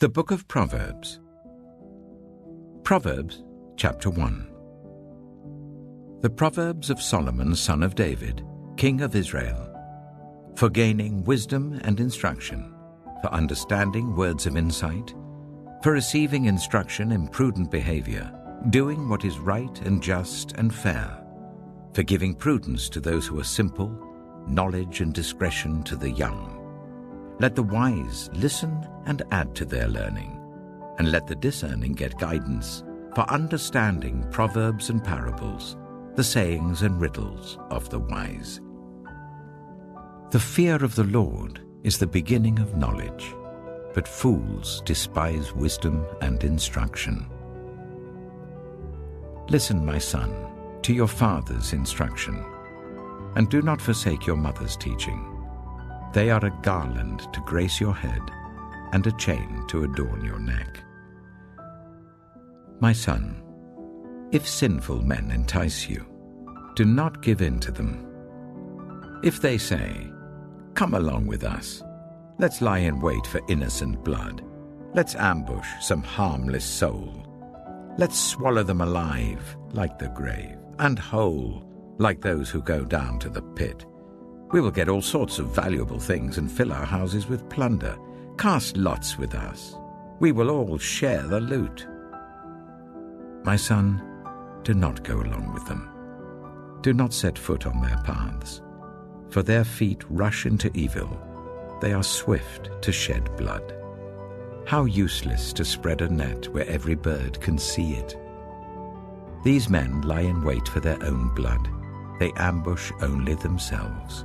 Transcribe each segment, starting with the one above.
The Book of Proverbs. Proverbs, chapter 1. The Proverbs of Solomon, son of David, king of Israel, for gaining wisdom and instruction, for understanding words of insight, for receiving instruction in prudent behavior, doing what is right and just and fair, for giving prudence to those who are simple, knowledge and discretion to the young. Let the wise listen and add to their learning, and let the discerning get guidance, for understanding proverbs and parables, the sayings and riddles of the wise. The fear of the Lord is the beginning of knowledge, but fools despise wisdom and instruction. Listen, my son, to your father's instruction, and do not forsake your mother's teaching. They are a garland to grace your head and a chain to adorn your neck. My son, if sinful men entice you, do not give in to them. If they say, "Come along with us, let's lie in wait for innocent blood, let's ambush some harmless soul, let's swallow them alive like the grave, and whole like those who go down to the pit. We will get all sorts of valuable things and fill our houses with plunder. Cast lots with us. We will all share the loot." My son, do not go along with them. Do not set foot on their paths, for their feet rush into evil. They are swift to shed blood. How useless to spread a net where every bird can see it. These men lie in wait for their own blood. They ambush only themselves.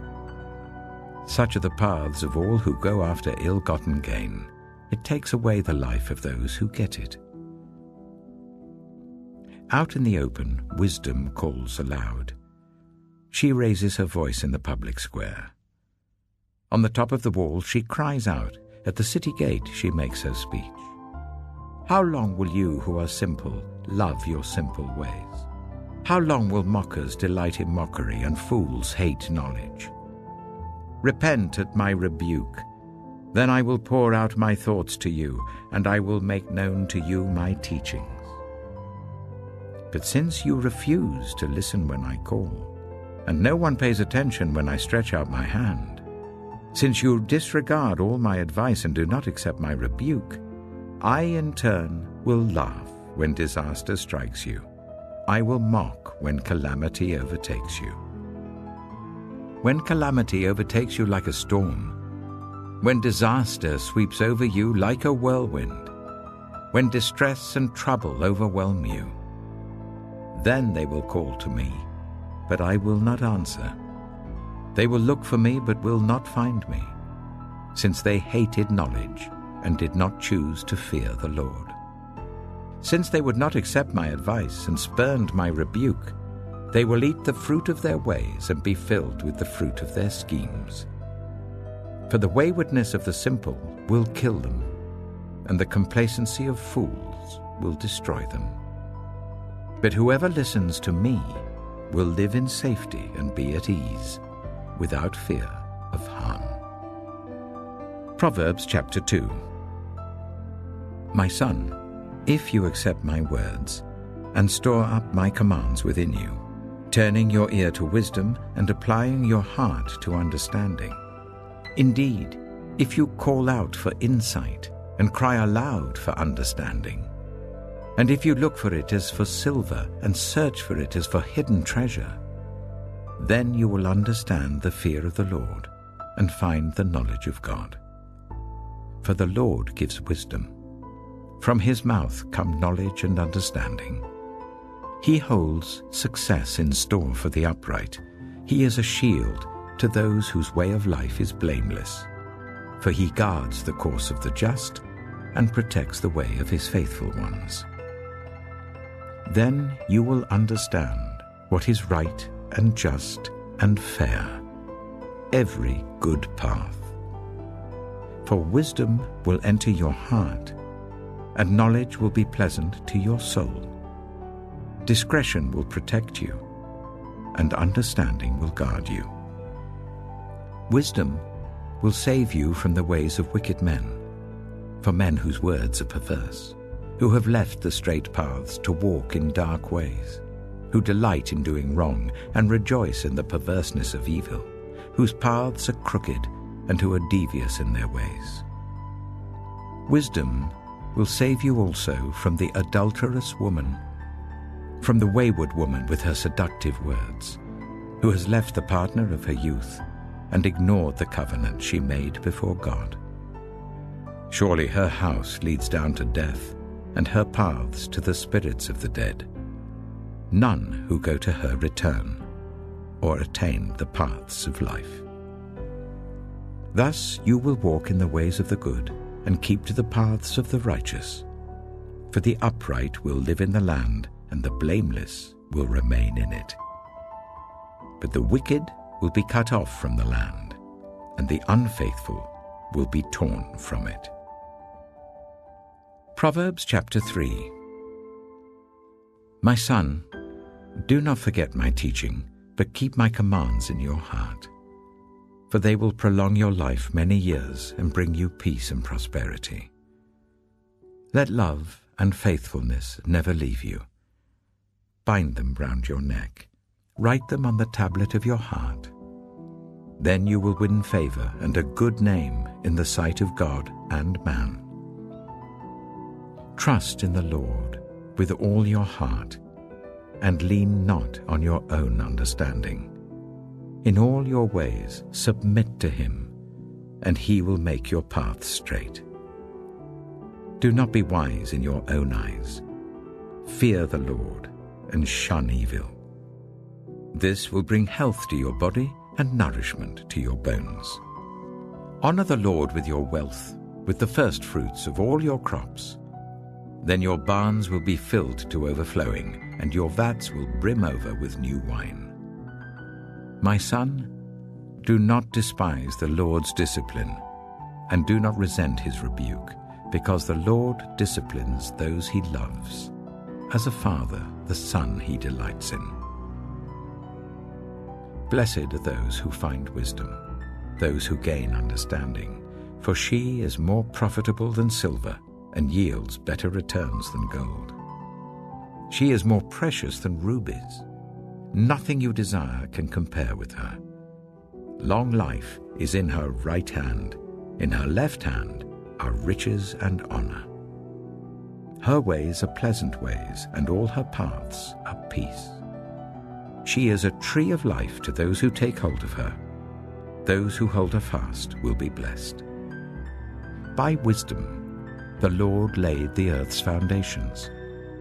Such are the paths of all who go after ill-gotten gain. It takes away the life of those who get it. Out in the open, wisdom calls aloud. She raises her voice in the public square. On the top of the wall she cries out. At the city gate she makes her speech. How long will you who are simple love your simple ways? How long will mockers delight in mockery and fools hate knowledge? Repent at my rebuke. Then I will pour out my thoughts to you, and I will make known to you my teachings. But since you refuse to listen when I call, and no one pays attention when I stretch out my hand, since you disregard all my advice and do not accept my rebuke, I in turn will laugh when disaster strikes you. I will mock when calamity overtakes you. When calamity overtakes you like a storm, when disaster sweeps over you like a whirlwind, when distress and trouble overwhelm you, then they will call to me, but I will not answer. They will look for me, but will not find me, since they hated knowledge and did not choose to fear the Lord. Since they would not accept my advice and spurned my rebuke, they will eat the fruit of their ways and be filled with the fruit of their schemes. For the waywardness of the simple will kill them, and the complacency of fools will destroy them. But whoever listens to me will live in safety and be at ease, without fear of harm. Proverbs chapter 2. My son, if you accept my words and store up my commands within you, turning your ear to wisdom and applying your heart to understanding. Indeed, if you call out for insight and cry aloud for understanding, and if you look for it as for silver and search for it as for hidden treasure, then you will understand the fear of the Lord and find the knowledge of God. For the Lord gives wisdom. From his mouth come knowledge and understanding. He holds success in store for the upright. He is a shield to those whose way of life is blameless. For he guards the course of the just and protects the way of his faithful ones. Then you will understand what is right and just and fair, every good path. For wisdom will enter your heart, and knowledge will be pleasant to your soul. Discretion will protect you, and understanding will guard you. Wisdom will save you from the ways of wicked men, for men whose words are perverse, who have left the straight paths to walk in dark ways, who delight in doing wrong and rejoice in the perverseness of evil, whose paths are crooked and who are devious in their ways. Wisdom will save you also from the adulterous woman, from the wayward woman with her seductive words, who has left the partner of her youth and ignored the covenant she made before God. Surely her house leads down to death, and her paths to the spirits of the dead. None who go to her return, or attain the paths of life. Thus you will walk in the ways of the good, and keep to the paths of the righteous. For the upright will live in the land, and the blameless will remain in it. But the wicked will be cut off from the land, and the unfaithful will be torn from it. Proverbs chapter 3. My son, do not forget my teaching, but keep my commands in your heart. For they will prolong your life many years and bring you peace and prosperity. Let love and faithfulness never leave you. Bind them round your neck. Write them on the tablet of your heart. Then you will win favor and a good name in the sight of God and man. Trust in the Lord with all your heart, and lean not on your own understanding. In all your ways submit to him, and he will make your paths straight. Do not be wise in your own eyes. Fear the Lord and shun evil. This will bring health to your body and nourishment to your bones. Honor the Lord with your wealth, with the first fruits of all your crops. Then your barns will be filled to overflowing, and your vats will brim over with new wine. My son, do not despise the Lord's discipline, and do not resent his rebuke, because the Lord disciplines those he loves, as a father the son he delights in. Blessed are those who find wisdom, those who gain understanding, for she is more profitable than silver, and yields better returns than gold. She is more precious than rubies. Nothing you desire can compare with her. Long life is in her right hand. In her left hand are riches and honor. Her ways are pleasant ways, and all her paths are peace. She is a tree of life to those who take hold of her. Those who hold her fast will be blessed. By wisdom, the Lord laid the earth's foundations.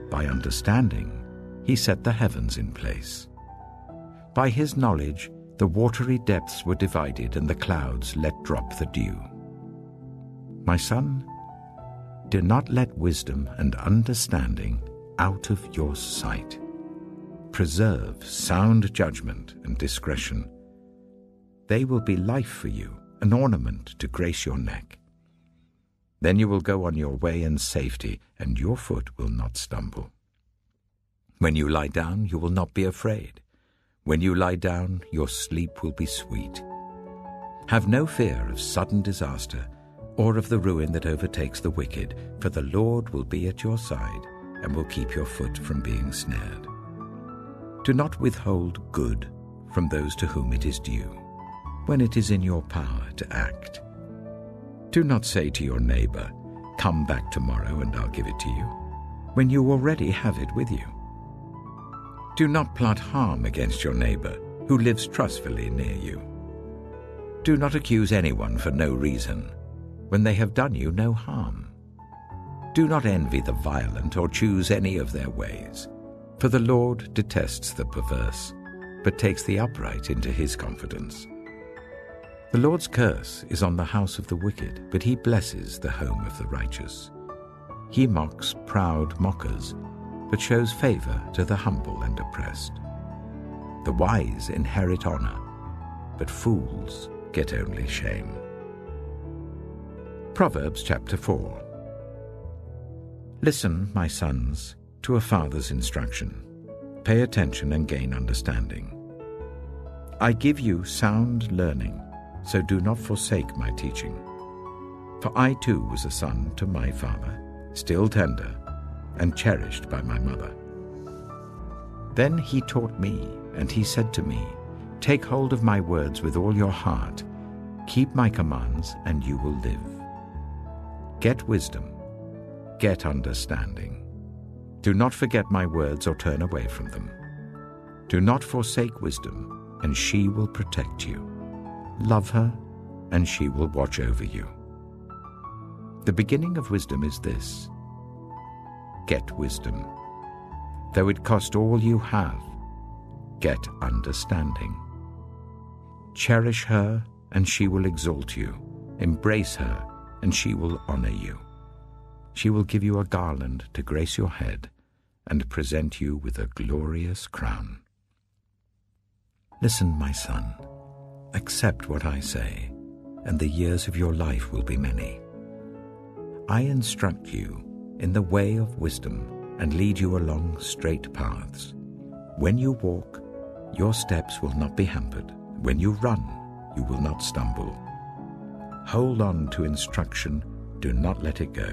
By understanding, he set the heavens in place. By his knowledge, the watery depths were divided, and the clouds let drop the dew. My son, do not let wisdom and understanding out of your sight. Preserve sound judgment and discretion. They will be life for you, an ornament to grace your neck. Then you will go on your way in safety, and your foot will not stumble. When you lie down, you will not be afraid. When you lie down, your sleep will be sweet. Have no fear of sudden disaster, or of the ruin that overtakes the wicked, for the Lord will be at your side, and will keep your foot from being snared. Do not withhold good from those to whom it is due, when it is in your power to act. Do not say to your neighbor, "Come back tomorrow and I'll give it to you," when you already have it with you. Do not plot harm against your neighbor who lives trustfully near you. Do not accuse anyone for no reason, when they have done you no harm. Do not envy the violent or choose any of their ways, for the Lord detests the perverse, but takes the upright into his confidence. The Lord's curse is on the house of the wicked, but he blesses the home of the righteous. He mocks proud mockers, but shows favor to the humble and oppressed. The wise inherit honor, but fools get only shame. Proverbs chapter 4. Listen, my sons, to a father's instruction. Pay attention and gain understanding. I give you sound learning, so do not forsake my teaching. For I too was a son to my father, still tender, and cherished by my mother. Then he taught me, and he said to me, Take hold of my words with all your heart. Keep my commands, and you will live. Get wisdom. Get understanding. Do not forget my words or turn away from them. Do not forsake wisdom, and she will protect you. Love her, and she will watch over you. The beginning of wisdom is this: get wisdom. Though it cost all you have, get understanding. Cherish her, and she will exalt you. Embrace her, and she will honor you. She will give you a garland to grace your head and present you with a glorious crown. Listen, my son, accept what I say, and the years of your life will be many. I instruct you in the way of wisdom and lead you along straight paths. When you walk, your steps will not be hampered. When you run, you will not stumble. Hold on to instruction, do not let it go.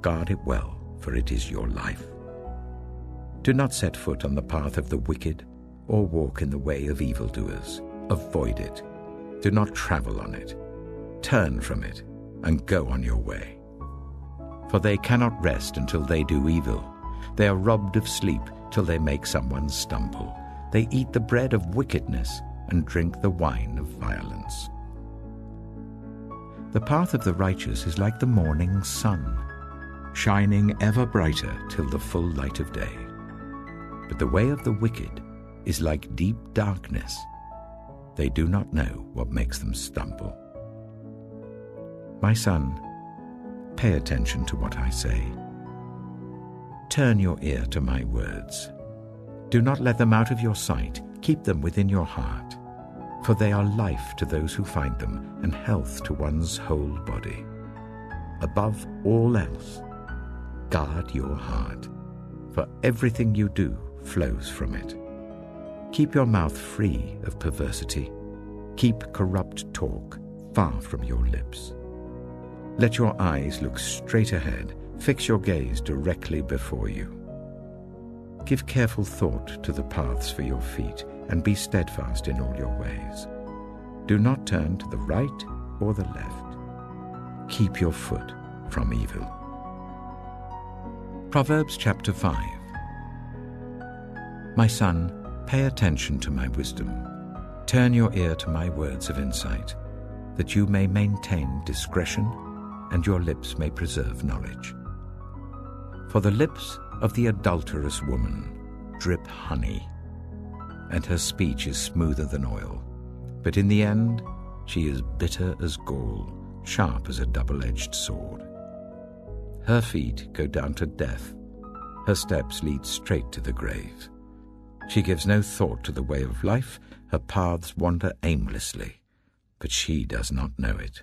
Guard it well, for it is your life. Do not set foot on the path of the wicked, or walk in the way of evildoers. Avoid it. Do not travel on it. Turn from it, and go on your way. For they cannot rest until they do evil. They are robbed of sleep till they make someone stumble. They eat the bread of wickedness and drink the wine of violence. The path of the righteous is like the morning sun, shining ever brighter till the full light of day. But the way of the wicked is like deep darkness. They do not know what makes them stumble. My son, pay attention to what I say. Turn your ear to my words. Do not let them out of your sight. Keep them within your heart, for they are life to those who find them and health to one's whole body. Above all else, guard your heart, for everything you do flows from it. Keep your mouth free of perversity. Keep corrupt talk far from your lips. Let your eyes look straight ahead. Fix your gaze directly before you. Give careful thought to the paths for your feet, and be steadfast in all your ways. Do not turn to the right or the left. Keep your foot from evil. Proverbs chapter 5. My son, pay attention to my wisdom. Turn your ear to my words of insight, that you may maintain discretion and your lips may preserve knowledge. For the lips of the adulterous woman drip honey, and her speech is smoother than oil. But in the end, she is bitter as gall, sharp as a double-edged sword. Her feet go down to death. Her steps lead straight to the grave. She gives no thought to the way of life. Her paths wander aimlessly, but she does not know it.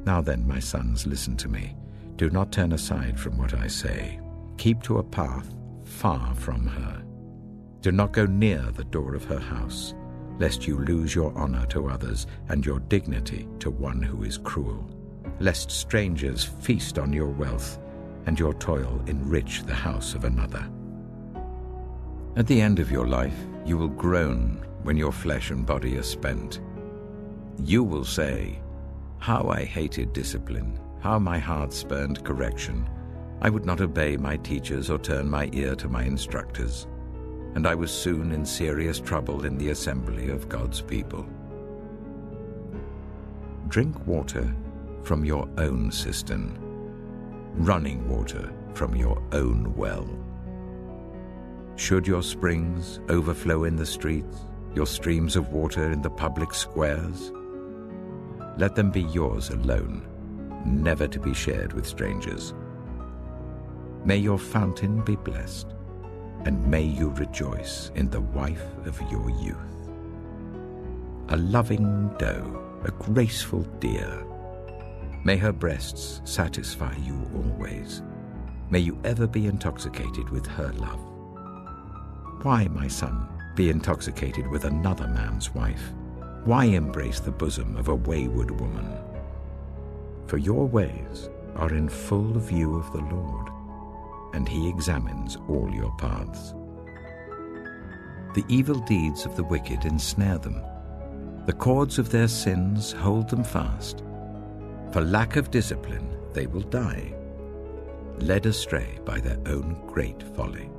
Now then, my sons, listen to me. Do not turn aside from what I say. Keep to a path far from her. Do not go near the door of her house, lest you lose your honor to others and your dignity to one who is cruel, lest strangers feast on your wealth and your toil enrich the house of another. At the end of your life, you will groan when your flesh and body are spent. You will say, "How I hated discipline, how my heart spurned correction. I would not obey my teachers or turn my ear to my instructors, and I was soon in serious trouble in the assembly of God's people." Drink water from your own cistern, running water from your own well. Should your springs overflow in the streets, your streams of water in the public squares, let them be yours alone, never to be shared with strangers. May your fountain be blessed, and may you rejoice in the wife of your youth. A loving doe, a graceful deer, may her breasts satisfy you always. May you ever be intoxicated with her love. Why, my son, be intoxicated with another man's wife? Why embrace the bosom of a wayward woman? For your ways are in full view of the Lord, and he examines all your paths. The evil deeds of the wicked ensnare them. The cords of their sins hold them fast. For lack of discipline they will die, led astray by their own great folly.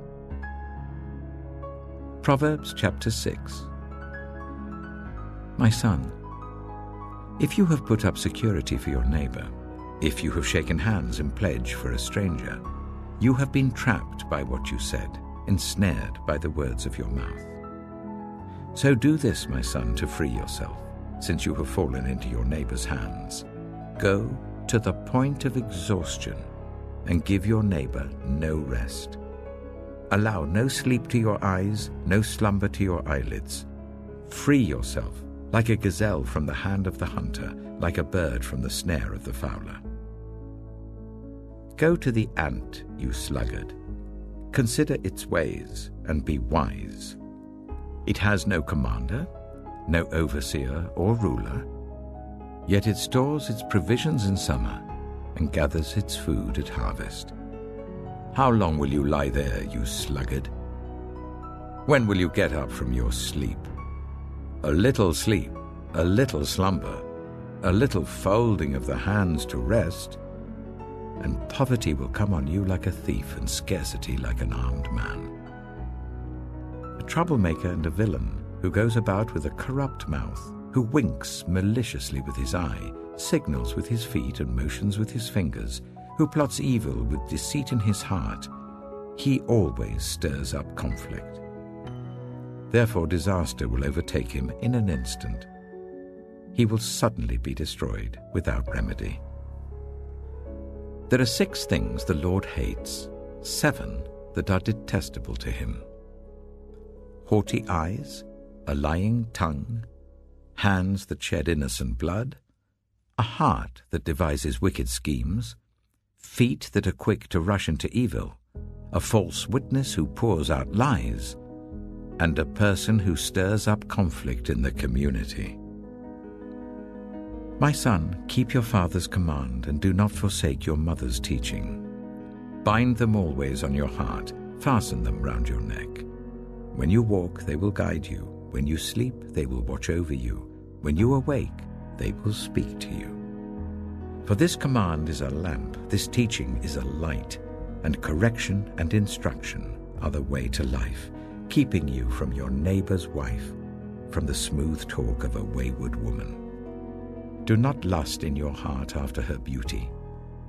Proverbs chapter 6. My son, if you have put up security for your neighbor, if you have shaken hands in pledge for a stranger, you have been trapped by what you said, ensnared by the words of your mouth. So do this, my son, to free yourself, since you have fallen into your neighbor's hands. Go to the point of exhaustion and give your neighbor no rest. Allow no sleep to your eyes, no slumber to your eyelids. Free yourself like a gazelle from the hand of the hunter, like a bird from the snare of the fowler. Go to the ant, you sluggard. Consider its ways and be wise. It has no commander, no overseer or ruler, yet it stores its provisions in summer and gathers its food at harvest. How long will you lie there, you sluggard? When will you get up from your sleep? A little sleep, a little slumber, a little folding of the hands to rest, and poverty will come on you like a thief and scarcity like an armed man. A troublemaker and a villain who goes about with a corrupt mouth, who winks maliciously with his eye, signals with his feet and motions with his fingers, who plots evil with deceit in his heart, he always stirs up conflict. Therefore disaster will overtake him in an instant. He will suddenly be destroyed without remedy. There are 6 things the Lord hates, 7 that are detestable to him: haughty eyes, a lying tongue, hands that shed innocent blood, a heart that devises wicked schemes, feet that are quick to rush into evil, a false witness who pours out lies, and a person who stirs up conflict in the community. My son, keep your father's command and do not forsake your mother's teaching. Bind them always on your heart, fasten them round your neck. When you walk, they will guide you. When you sleep, they will watch over you. When you awake, they will speak to you. For this command is a lamp, this teaching is a light, and correction and instruction are the way to life, keeping you from your neighbor's wife, from the smooth talk of a wayward woman. Do not lust in your heart after her beauty,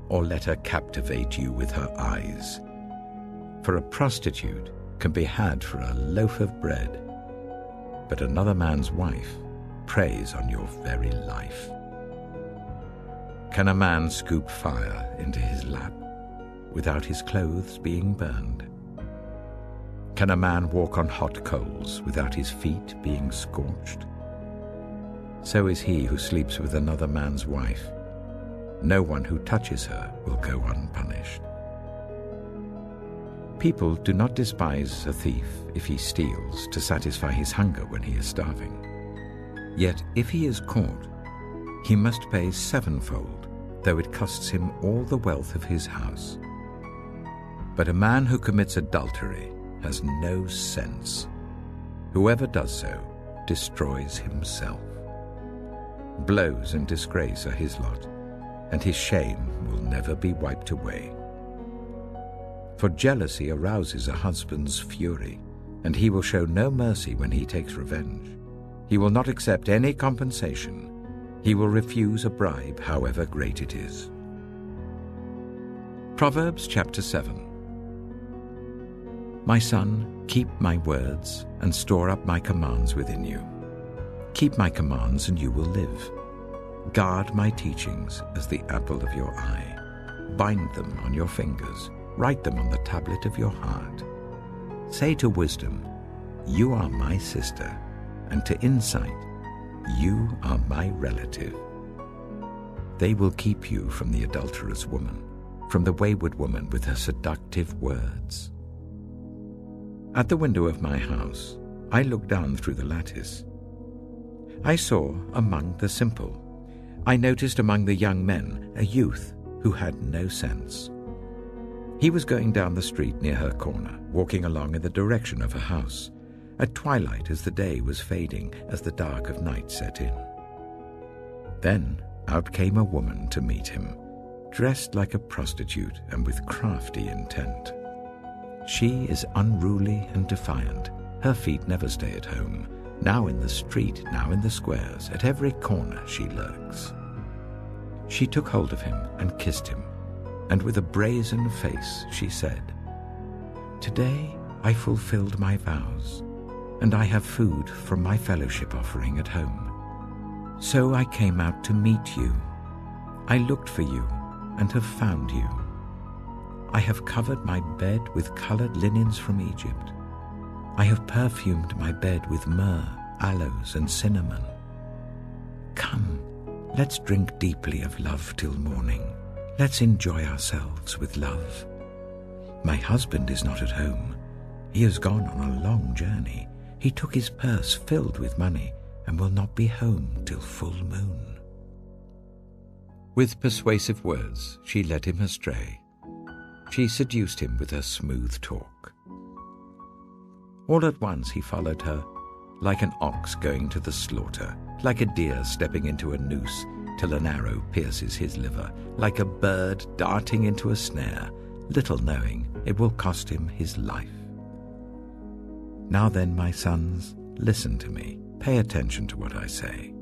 or let her captivate you with her eyes. For a prostitute can be had for a loaf of bread, but another man's wife preys on your very life. Can a man scoop fire into his lap without his clothes being burned? Can a man walk on hot coals without his feet being scorched? So is he who sleeps with another man's wife. No one who touches her will go unpunished. People do not despise a thief if he steals to satisfy his hunger when he is starving. Yet if he is caught, he must pay 7-fold, though it costs him all the wealth of his house. But a man who commits adultery has no sense. Whoever does so destroys himself. Blows and disgrace are his lot, and his shame will never be wiped away. For jealousy arouses a husband's fury, and he will show no mercy when he takes revenge. He will not accept any compensation. He will refuse a bribe, however great it is. Proverbs chapter 7. My son, keep my words and store up my commands within you. Keep my commands and you will live. Guard my teachings as the apple of your eye. Bind them on your fingers. Write them on the tablet of your heart. Say to wisdom, you are my sister, and to insight, you are my relative. They will keep you from the adulterous woman, from the wayward woman with her seductive words. At the window of my house, I looked down through the lattice. I saw among the simple I noticed among the young men a youth who had no sense. He was going down the street near her corner, walking along in the direction of her house, at twilight as the day was fading, as the dark of night set in. Then out came a woman to meet him, dressed like a prostitute and with crafty intent. She is unruly and defiant. Her feet never stay at home. Now in the street, now in the squares, at every corner she lurks. She took hold of him and kissed him, and with a brazen face she said, "Today I fulfilled my vows, and I have food from my fellowship offering at home. So I came out to meet you. I looked for you and have found you. I have covered my bed with colored linens from Egypt. I have perfumed my bed with myrrh, aloes, and cinnamon. Come, let's drink deeply of love till morning. Let's enjoy ourselves with love. My husband is not at home. He has gone on a long journey. He took his purse filled with money and will not be home till full moon." With persuasive words, she led him astray. She seduced him with her smooth talk. All at once he followed her, like an ox going to the slaughter, like a deer stepping into a noose till an arrow pierces his liver, like a bird darting into a snare, little knowing it will cost him his life. Now then, my sons, listen to me. Pay attention to what I say.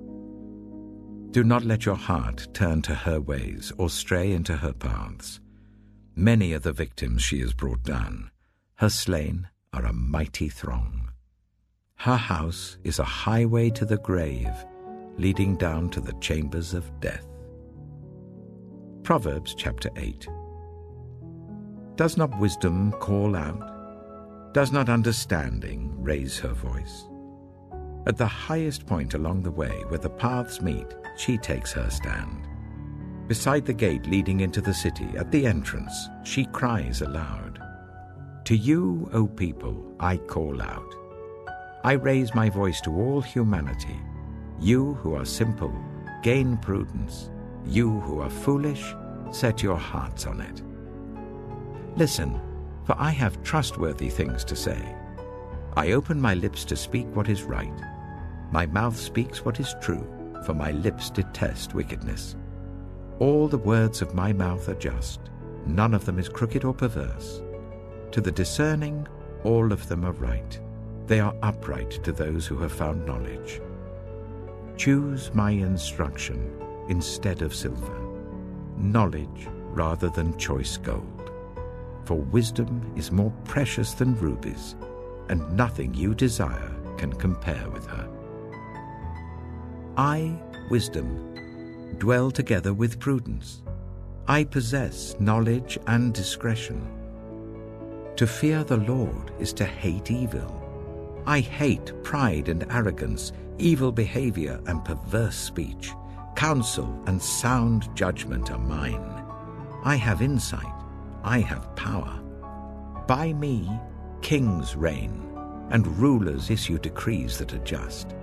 Do not let your heart turn to her ways or stray into her paths. Many are the victims she has brought down. Her slain are a mighty throng. Her house is a highway to the grave, leading down to the chambers of death. Proverbs chapter 8. Does not wisdom call out? Does not understanding raise her voice? At the highest point along the way where the paths meet, she takes her stand. Beside the gate leading into the city, at the entrance, she cries aloud. To you, O people, I call out. I raise my voice to all humanity. You who are simple, gain prudence. You who are foolish, set your hearts on it. Listen, for I have trustworthy things to say. I open my lips to speak what is right. My mouth speaks what is true, for my lips detest wickedness. All the words of my mouth are just. None of them is crooked or perverse. To the discerning, all of them are right. They are upright to those who have found knowledge. Choose my instruction instead of silver, knowledge rather than choice gold. For wisdom is more precious than rubies, and nothing you desire can compare with her. I, wisdom, dwell together with prudence. I possess knowledge and discretion. To fear the Lord is to hate evil. I hate pride and arrogance, evil behavior and perverse speech. Counsel and sound judgment are mine. I have insight. I have power. By me, kings reign, and rulers issue decrees that are just.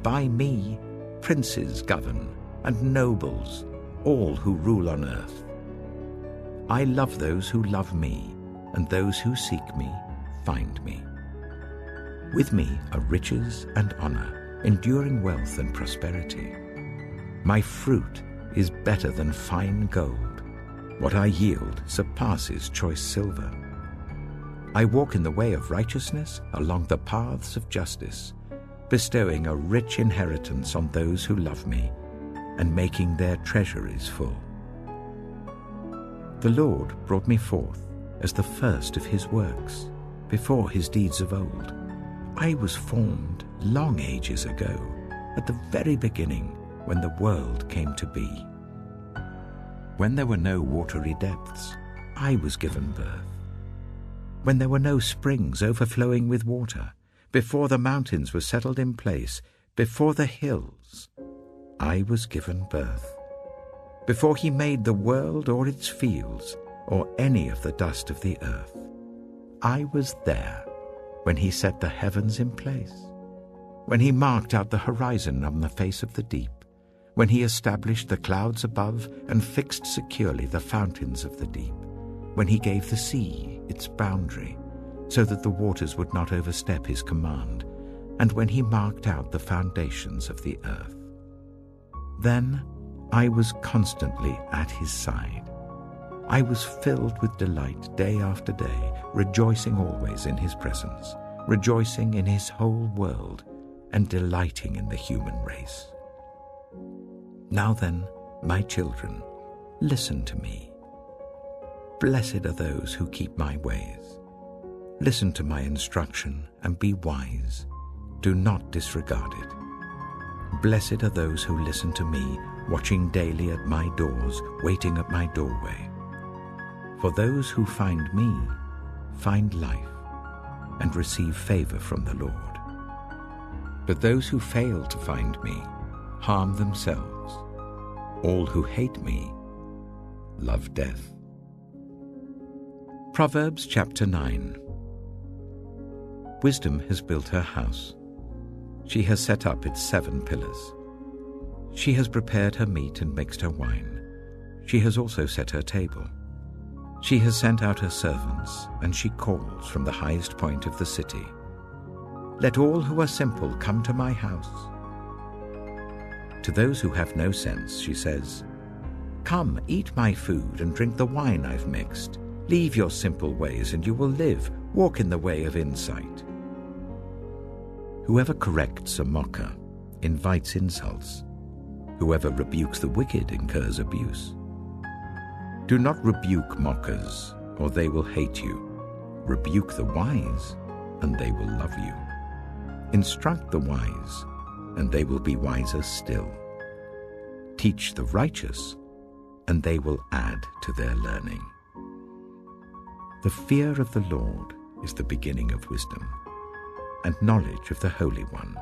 By me, princes govern, and nobles, all who rule on earth. I love those who love me, and those who seek me find me. With me are riches and honor, enduring wealth and prosperity. My fruit is better than fine gold. What I yield surpasses choice silver. I walk in the way of righteousness along the paths of justice, bestowing a rich inheritance on those who love me and making their treasuries full. The Lord brought me forth as the first of his works, before his deeds of old. I was formed long ages ago, at the very beginning, when the world came to be. When there were no watery depths, I was given birth. When there were no springs overflowing with water, before the mountains were settled in place, before the hills, I was given birth. Before he made the world or its fields, or any of the dust of the earth, I was there when he set the heavens in place, when he marked out the horizon on the face of the deep, when he established the clouds above and fixed securely the fountains of the deep, when he gave the sea its boundary, so that the waters would not overstep his command, and when he marked out the foundations of the earth. Then I was constantly at his side. I was filled with delight day after day, rejoicing always in his presence, rejoicing in his whole world, and delighting in the human race. Now then, my children, listen to me. Blessed are those who keep my ways. Listen to my instruction and be wise. Do not disregard it. Blessed are those who listen to me, watching daily at my doors, waiting at my doorway. For those who find me find life and receive favor from the Lord. But those who fail to find me harm themselves. All who hate me love death. Proverbs chapter 9. Wisdom has built her house. She has set up its 7 pillars. She has prepared her meat and mixed her wine. She has also set her table. She has sent out her servants, and she calls from the highest point of the city. Let all who are simple come to my house. To those who have no sense, she says, Come, eat my food and drink the wine I've mixed. Leave your simple ways and you will live. Walk in the way of insight. Whoever corrects a mocker invites insults. Whoever rebukes the wicked incurs abuse. Do not rebuke mockers, or they will hate you. Rebuke the wise, and they will love you. Instruct the wise, and they will be wiser still. Teach the righteous, and they will add to their learning. The fear of the Lord is the beginning of wisdom, and knowledge of the Holy One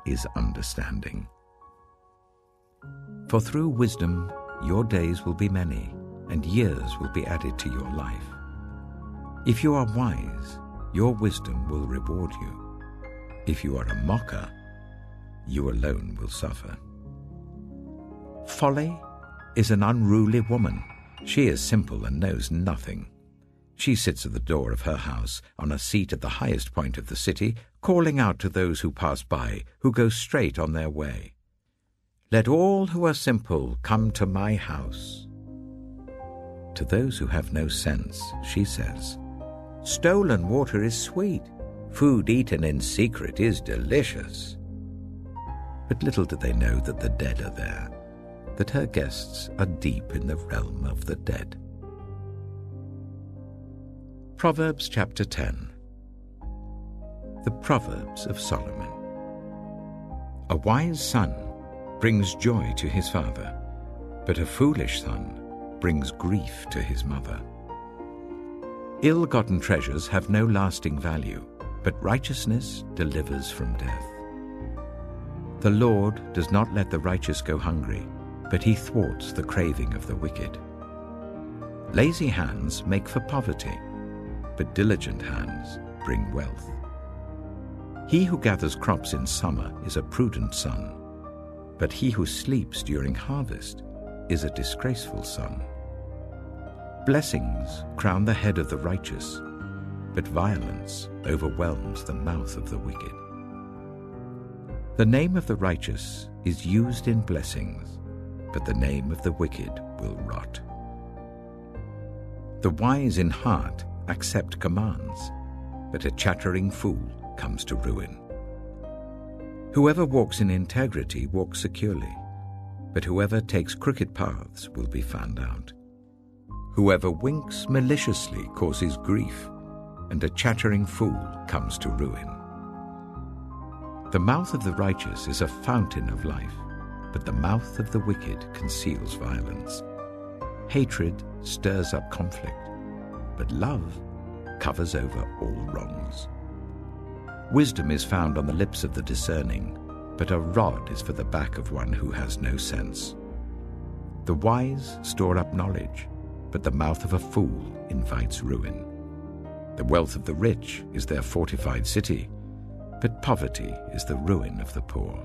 is understanding. For through wisdom your days will be many, and years will be added to your life. If you are wise, your wisdom will reward you. If you are a mocker, you alone will suffer. Folly is an unruly woman. She is simple and knows nothing. She sits at the door of her house, on a seat at the highest point of the city, calling out to those who pass by, who go straight on their way. Let all who are simple come to my house. To those who have no sense, she says, Stolen water is sweet. Food eaten in secret is delicious. But little do they know that the dead are there, that her guests are deep in the realm of the dead. Proverbs chapter 10. The Proverbs of Solomon. A wise son brings joy to his father, but a foolish son brings grief to his mother. Ill-gotten treasures have no lasting value, but righteousness delivers from death. The Lord does not let the righteous go hungry, but he thwarts the craving of the wicked. Lazy hands make for poverty, but diligent hands bring wealth. He who gathers crops in summer is a prudent son, but he who sleeps during harvest is a disgraceful son. Blessings crown the head of the righteous, but violence overwhelms the mouth of the wicked. The name of the righteous is used in blessings, but the name of the wicked will rot. The wise in heart accept commands, but a chattering fool comes to ruin. Whoever walks in integrity walks securely, but whoever takes crooked paths will be found out. Whoever winks maliciously causes grief, and a chattering fool comes to ruin. The mouth of the righteous is a fountain of life, but the mouth of the wicked conceals violence. Hatred stirs up conflict, but love covers over all wrongs. Wisdom is found on the lips of the discerning, but a rod is for the back of one who has no sense. The wise store up knowledge, but the mouth of a fool invites ruin. The wealth of the rich is their fortified city, but poverty is the ruin of the poor.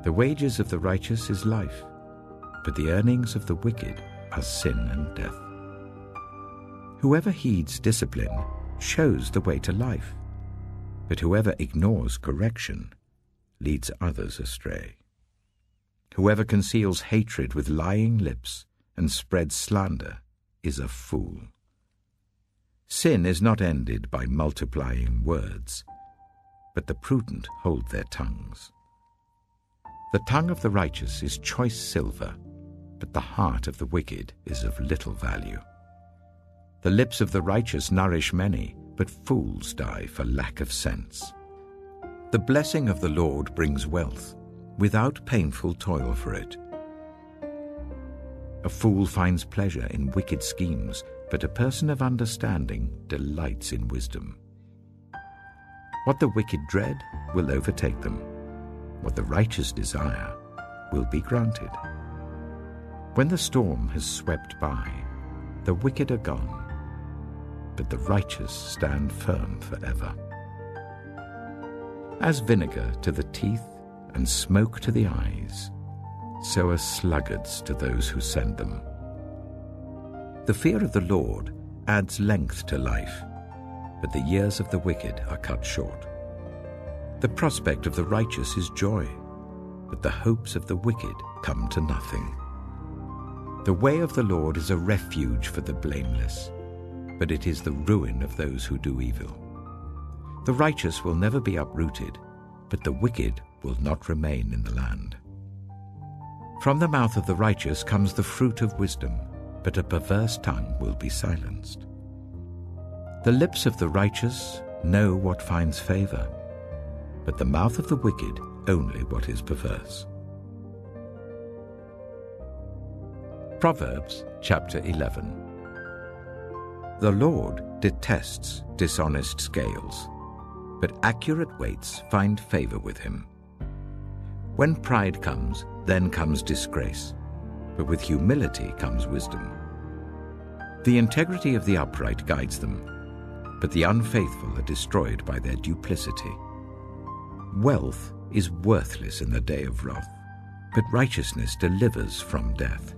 The wages of the righteous is life, but the earnings of the wicked are sin and death. Whoever heeds discipline shows the way to life, but whoever ignores correction leads others astray. Whoever conceals hatred with lying lips and spreads slander is a fool. Sin is not ended by multiplying words, but the prudent hold their tongues. The tongue of the righteous is choice silver, but the heart of the wicked is of little value. The lips of the righteous nourish many, but fools die for lack of sense. The blessing of the Lord brings wealth, without painful toil for it. A fool finds pleasure in wicked schemes, but a person of understanding delights in wisdom. What the wicked dread will overtake them. What the righteous desire will be granted. When the storm has swept by, the wicked are gone, but the righteous stand firm forever. As vinegar to the teeth and smoke to the eyes, so are sluggards to those who send them. The fear of the Lord adds length to life, but the years of the wicked are cut short. The prospect of the righteous is joy, but the hopes of the wicked come to nothing. The way of the Lord is a refuge for the blameless, but it is the ruin of those who do evil. The righteous will never be uprooted, but the wicked will not remain in the land. From the mouth of the righteous comes the fruit of wisdom, but a perverse tongue will be silenced. The lips of the righteous know what finds favor, but the mouth of the wicked only what is perverse. Proverbs chapter 11. The Lord detests dishonest scales, but accurate weights find favor with him. When pride comes, then comes disgrace, but with humility comes wisdom. The integrity of the upright guides them, but the unfaithful are destroyed by their duplicity. Wealth is worthless in the day of wrath, but righteousness delivers from death.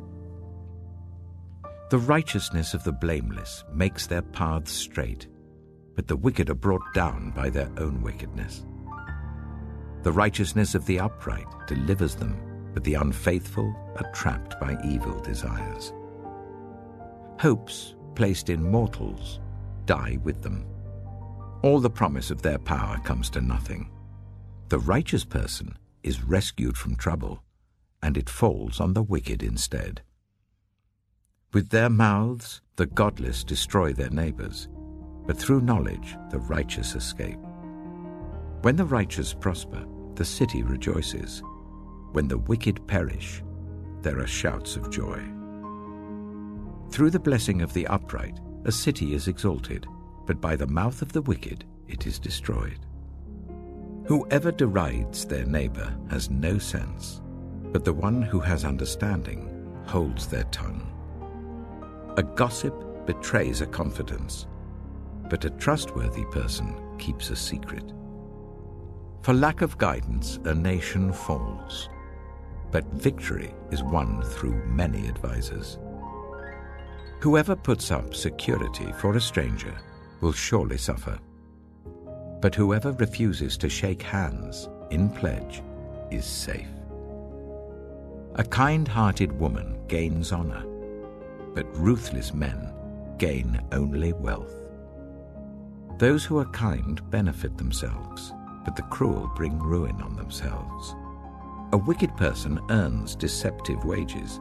The righteousness of the blameless makes their paths straight, but the wicked are brought down by their own wickedness. The righteousness of the upright delivers them, but the unfaithful are trapped by evil desires. Hopes placed in mortals die with them. All the promise of their power comes to nothing. The righteous person is rescued from trouble, and it falls on the wicked instead. With their mouths the godless destroy their neighbors, but through knowledge the righteous escape. When the righteous prosper, the city rejoices. When the wicked perish, there are shouts of joy. Through the blessing of the upright, a city is exalted, but by the mouth of the wicked it is destroyed. Whoever derides their neighbor has no sense, but the one who has understanding holds their tongue. A gossip betrays a confidence, but a trustworthy person keeps a secret. For lack of guidance, a nation falls, but victory is won through many advisers. Whoever puts up security for a stranger will surely suffer, but whoever refuses to shake hands in pledge is safe. A kind-hearted woman gains honor, but ruthless men gain only wealth. Those who are kind benefit themselves, but the cruel bring ruin on themselves. A wicked person earns deceptive wages,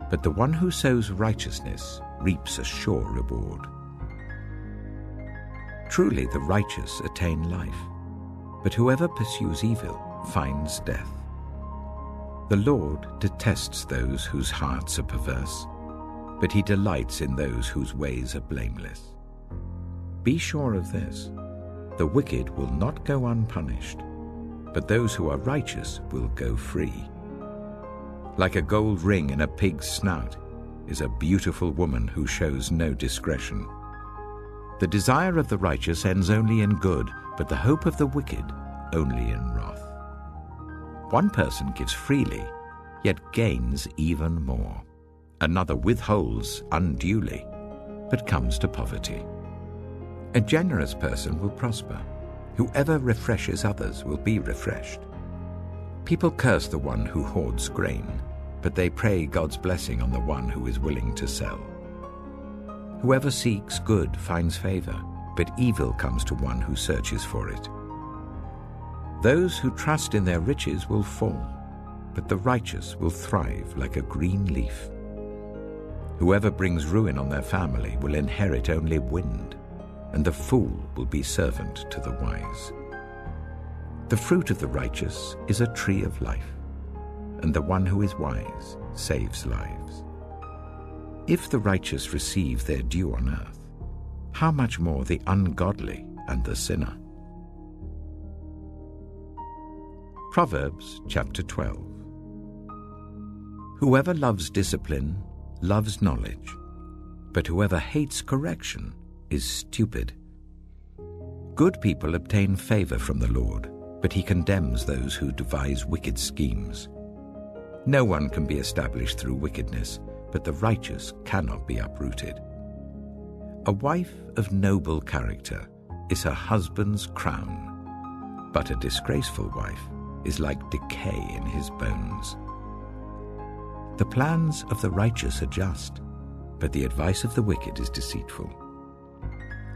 but the one who sows righteousness reaps a sure reward. Truly the righteous attain life, but whoever pursues evil finds death. The Lord detests those whose hearts are perverse, but he delights in those whose ways are blameless. Be sure of this: the wicked will not go unpunished, but those who are righteous will go free. Like a gold ring in a pig's snout is a beautiful woman who shows no discretion. The desire of the righteous ends only in good, but the hope of the wicked only in wrath. One person gives freely, yet gains even more. Another withholds unduly, but comes to poverty. A generous person will prosper. Whoever refreshes others will be refreshed. People curse the one who hoards grain, but they pray God's blessing on the one who is willing to sell. Whoever seeks good finds favor, but evil comes to one who searches for it. Those who trust in their riches will fall, but the righteous will thrive like a green leaf. Whoever brings ruin on their family will inherit only wind, and the fool will be servant to the wise. The fruit of the righteous is a tree of life, and the one who is wise saves lives. If the righteous receive their due on earth, how much more the ungodly and the sinner? Proverbs chapter 12. Whoever loves discipline loves knowledge, but whoever hates correction is stupid. Good people obtain favor from the Lord, but he condemns those who devise wicked schemes. No one can be established through wickedness, but the righteous cannot be uprooted. A wife of noble character is her husband's crown, but a disgraceful wife is like decay in his bones. The plans of the righteous are just, but the advice of the wicked is deceitful.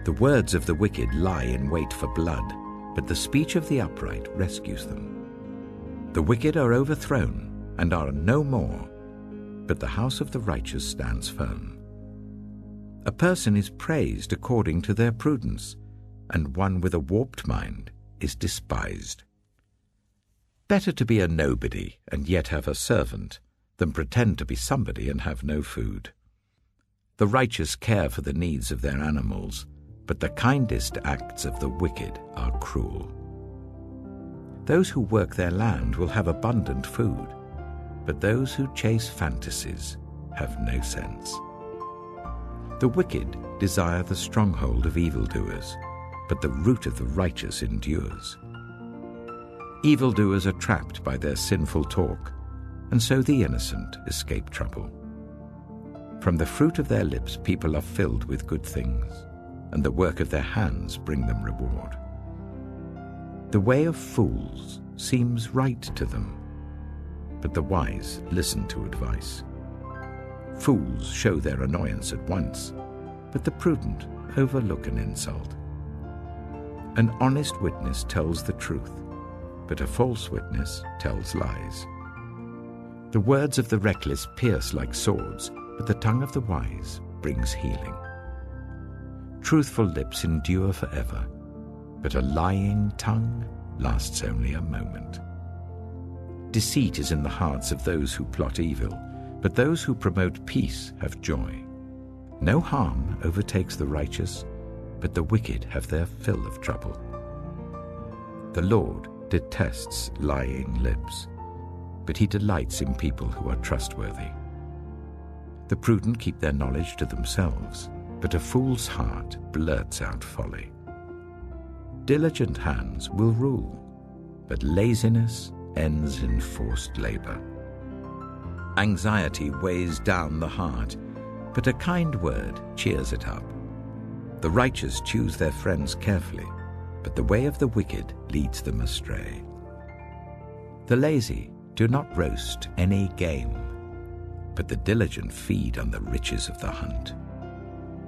The words of the wicked lie in wait for blood, but the speech of the upright rescues them. The wicked are overthrown and are no more, but the house of the righteous stands firm. A person is praised according to their prudence, and one with a warped mind is despised. Better to be a nobody and yet have a servant than pretend to be somebody and have no food. The righteous care for the needs of their animals, but the kindest acts of the wicked are cruel. Those who work their land will have abundant food, but those who chase fantasies have no sense. The wicked desire the stronghold of evildoers, but the root of the righteous endures. Evildoers are trapped by their sinful talk, and so the innocent escape trouble. From the fruit of their lips people are filled with good things, and the work of their hands bring them reward. The way of fools seems right to them, but the wise listen to advice. Fools show their annoyance at once, but the prudent overlook an insult. An honest witness tells the truth, but a false witness tells lies. The words of the reckless pierce like swords, but the tongue of the wise brings healing. Truthful lips endure forever, but a lying tongue lasts only a moment. Deceit is in the hearts of those who plot evil, but those who promote peace have joy. No harm overtakes the righteous, but the wicked have their fill of trouble. The Lord detests lying lips, but he delights in people who are trustworthy. The prudent keep their knowledge to themselves, but a fool's heart blurts out folly. Diligent hands will rule, but laziness ends in forced labor. Anxiety weighs down the heart, but a kind word cheers it up. The righteous choose their friends carefully, but the way of the wicked leads them astray. The lazy do not roast any game, but the diligent feed on the riches of the hunt.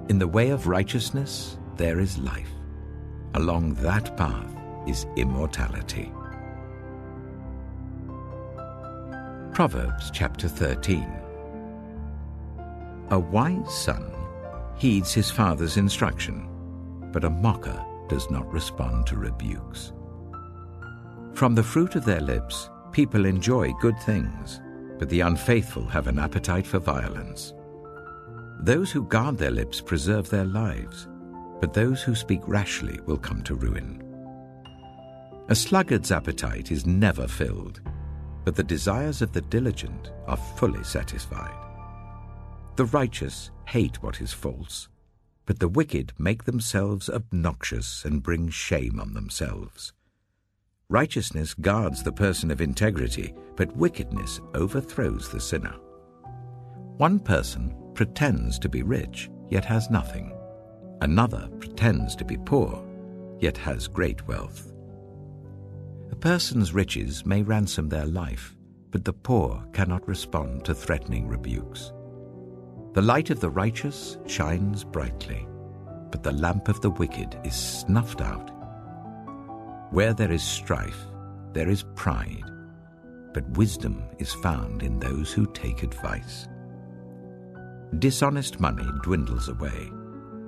In the way of righteousness there is life. Along that path is immortality. Proverbs chapter 13. A wise son heeds his father's instruction, but a mocker does not respond to rebukes. From the fruit of their lips people enjoy good things, but the unfaithful have an appetite for violence. Those who guard their lips preserve their lives, but those who speak rashly will come to ruin. A sluggard's appetite is never filled, but the desires of the diligent are fully satisfied. The righteous hate what is false, but the wicked make themselves obnoxious and bring shame on themselves. Righteousness guards the person of integrity, but wickedness overthrows the sinner. One person pretends to be rich, yet has nothing. Another pretends to be poor, yet has great wealth. A person's riches may ransom their life, but the poor cannot respond to threatening rebukes. The light of the righteous shines brightly, but the lamp of the wicked is snuffed out. Where there is strife, there is pride, but wisdom is found in those who take advice. Dishonest money dwindles away,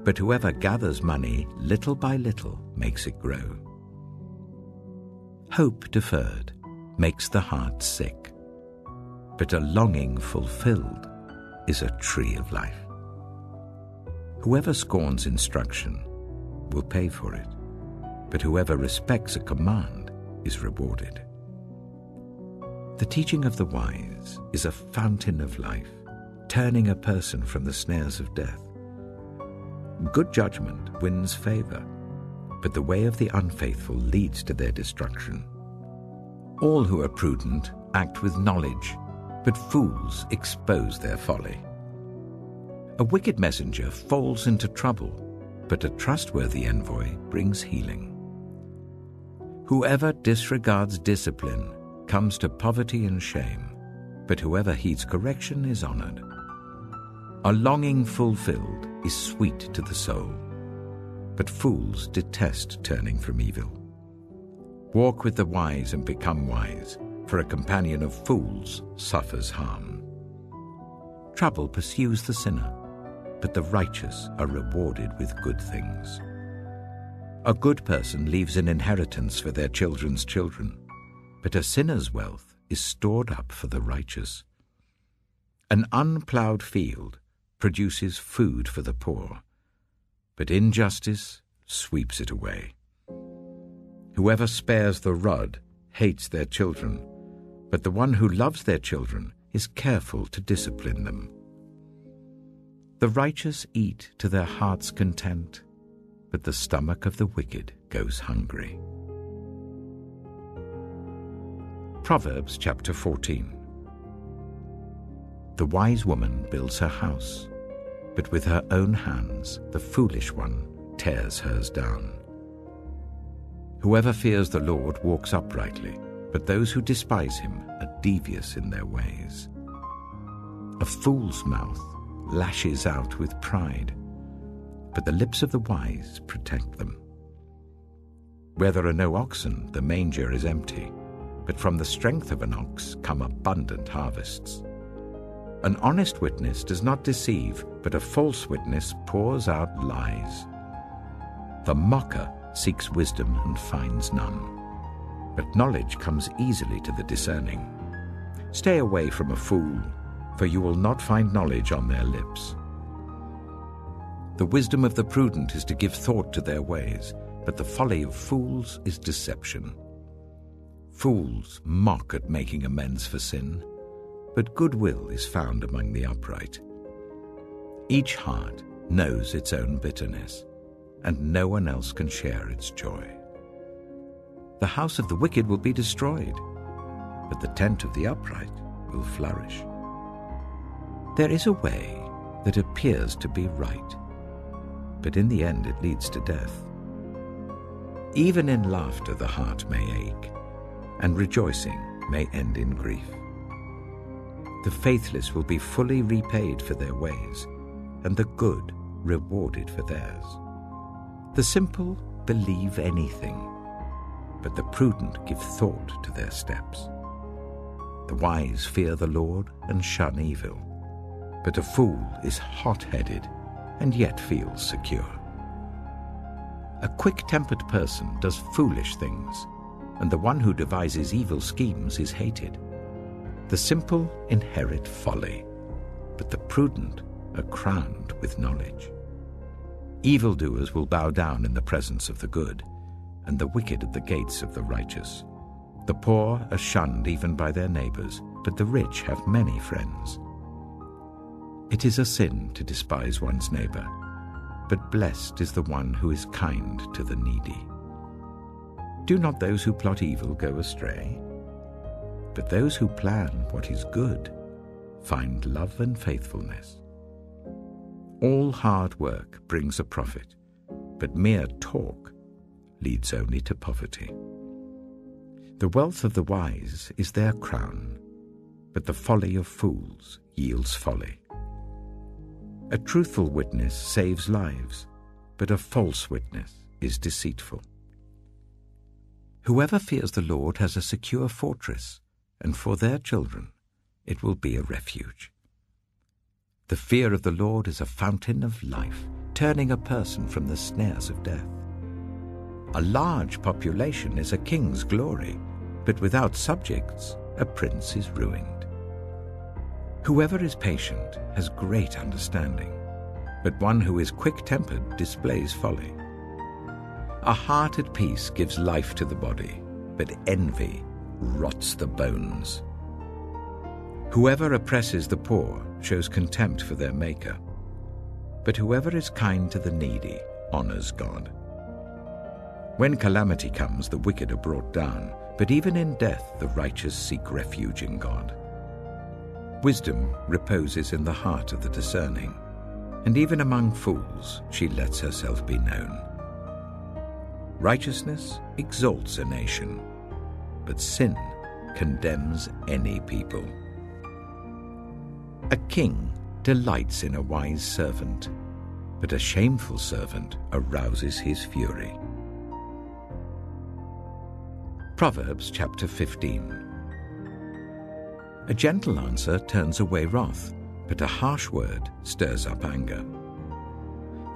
but whoever gathers money little by little makes it grow. Hope deferred makes the heart sick, but a longing fulfilled is a tree of life. Whoever scorns instruction will pay for it, but whoever respects a command is rewarded. The teaching of the wise is a fountain of life, turning a person from the snares of death. Good judgment wins favor, but the way of the unfaithful leads to their destruction. All who are prudent act with knowledge, but fools expose their folly. A wicked messenger falls into trouble, but a trustworthy envoy brings healing. Whoever disregards discipline comes to poverty and shame, but whoever heeds correction is honored. A longing fulfilled is sweet to the soul, but fools detest turning from evil. Walk with the wise and become wise, for a companion of fools suffers harm. Trouble pursues the sinner, but the righteous are rewarded with good things. A good person leaves an inheritance for their children's children, but a sinner's wealth is stored up for the righteous. An unplowed field produces food for the poor, but injustice sweeps it away. Whoever spares the rod hates their children, but the one who loves their children is careful to discipline them. The righteous eat to their heart's content, but the stomach of the wicked goes hungry. Proverbs chapter 14. The wise woman builds her house, but with her own hands the foolish one tears hers down. Whoever fears the Lord walks uprightly, but those who despise him are devious in their ways. A fool's mouth lashes out with pride, but the lips of the wise protect them. Where there are no oxen, the manger is empty, but from the strength of an ox come abundant harvests. An honest witness does not deceive, but a false witness pours out lies. The mocker seeks wisdom and finds none, but knowledge comes easily to the discerning. Stay away from a fool, for you will not find knowledge on their lips. The wisdom of the prudent is to give thought to their ways, but the folly of fools is deception. Fools mock at making amends for sin, but goodwill is found among the upright. Each heart knows its own bitterness, and no one else can share its joy. The house of the wicked will be destroyed, but the tent of the upright will flourish. There is a way that appears to be right, but in the end it leads to death. Even in laughter the heart may ache, and rejoicing may end in grief. The faithless will be fully repaid for their ways, and the good rewarded for theirs. The simple believe anything, but the prudent give thought to their steps. The wise fear the Lord and shun evil, but a fool is hot-headed and yet feels secure. A quick-tempered person does foolish things, and the one who devises evil schemes is hated. The simple inherit folly, but the prudent are crowned with knowledge. Evildoers will bow down in the presence of the good, and the wicked at the gates of the righteous. The poor are shunned even by their neighbors, but the rich have many friends. It is a sin to despise one's neighbor, but blessed is the one who is kind to the needy. Do not those who plot evil go astray? But those who plan what is good find love and faithfulness. All hard work brings a profit, but mere talk leads only to poverty. The wealth of the wise is their crown, but the folly of fools yields folly. A truthful witness saves lives, but a false witness is deceitful. Whoever fears the Lord has a secure fortress, and for their children it will be a refuge. The fear of the Lord is a fountain of life, turning a person from the snares of death. A large population is a king's glory, but without subjects, a prince is ruined. Whoever is patient has great understanding, but one who is quick-tempered displays folly. A heart at peace gives life to the body, but envy rots the bones. Whoever oppresses the poor shows contempt for their Maker, but whoever is kind to the needy honors God. When calamity comes, the wicked are brought down, but even in death the righteous seek refuge in God. Wisdom reposes in the heart of the discerning, and even among fools she lets herself be known. Righteousness exalts a nation, but sin condemns any people. A king delights in a wise servant, but a shameful servant arouses his fury. Proverbs chapter 15. A gentle answer turns away wrath, but a harsh word stirs up anger.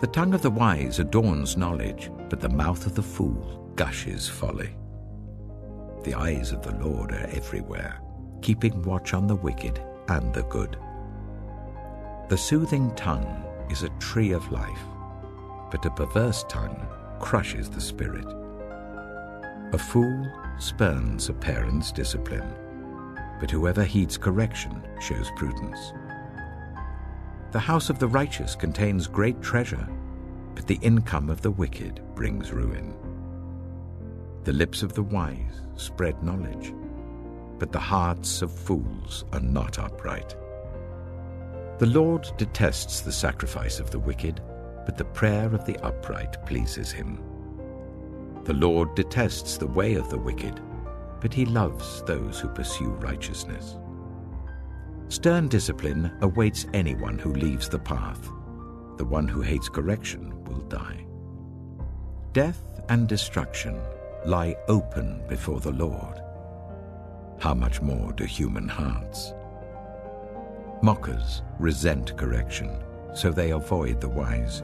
The tongue of the wise adorns knowledge, but the mouth of the fool gushes folly. The eyes of the Lord are everywhere, keeping watch on the wicked and the good. The soothing tongue is a tree of life, but a perverse tongue crushes the spirit. A fool spurns a parent's discipline, but whoever heeds correction shows prudence. The house of the righteous contains great treasure, but the income of the wicked brings ruin. The lips of the wise spread knowledge, but the hearts of fools are not upright. The Lord detests the sacrifice of the wicked, but the prayer of the upright pleases him. The Lord detests the way of the wicked, but he loves those who pursue righteousness. Stern discipline awaits anyone who leaves the path. The one who hates correction will die. Death and destruction lie open before the Lord. How much more do human hearts? Mockers resent correction, so they avoid the wise.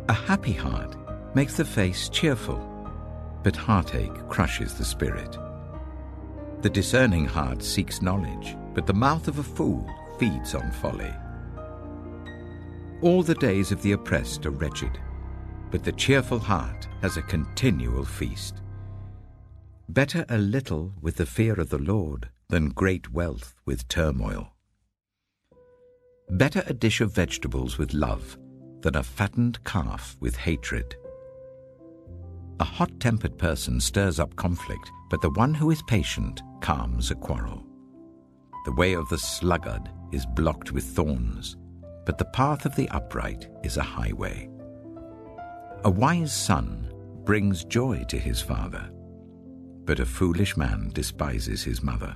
A happy heart makes the face cheerful, but heartache crushes the spirit. The discerning heart seeks knowledge, but the mouth of a fool feeds on folly. All the days of the oppressed are wretched, but the cheerful heart has a continual feast. Better a little with the fear of the Lord than great wealth with turmoil. Better a dish of vegetables with love than a fattened calf with hatred. A hot-tempered person stirs up conflict, but the one who is patient calms a quarrel. The way of the sluggard is blocked with thorns, but the path of the upright is a highway. A wise son brings joy to his father, but a foolish man despises his mother.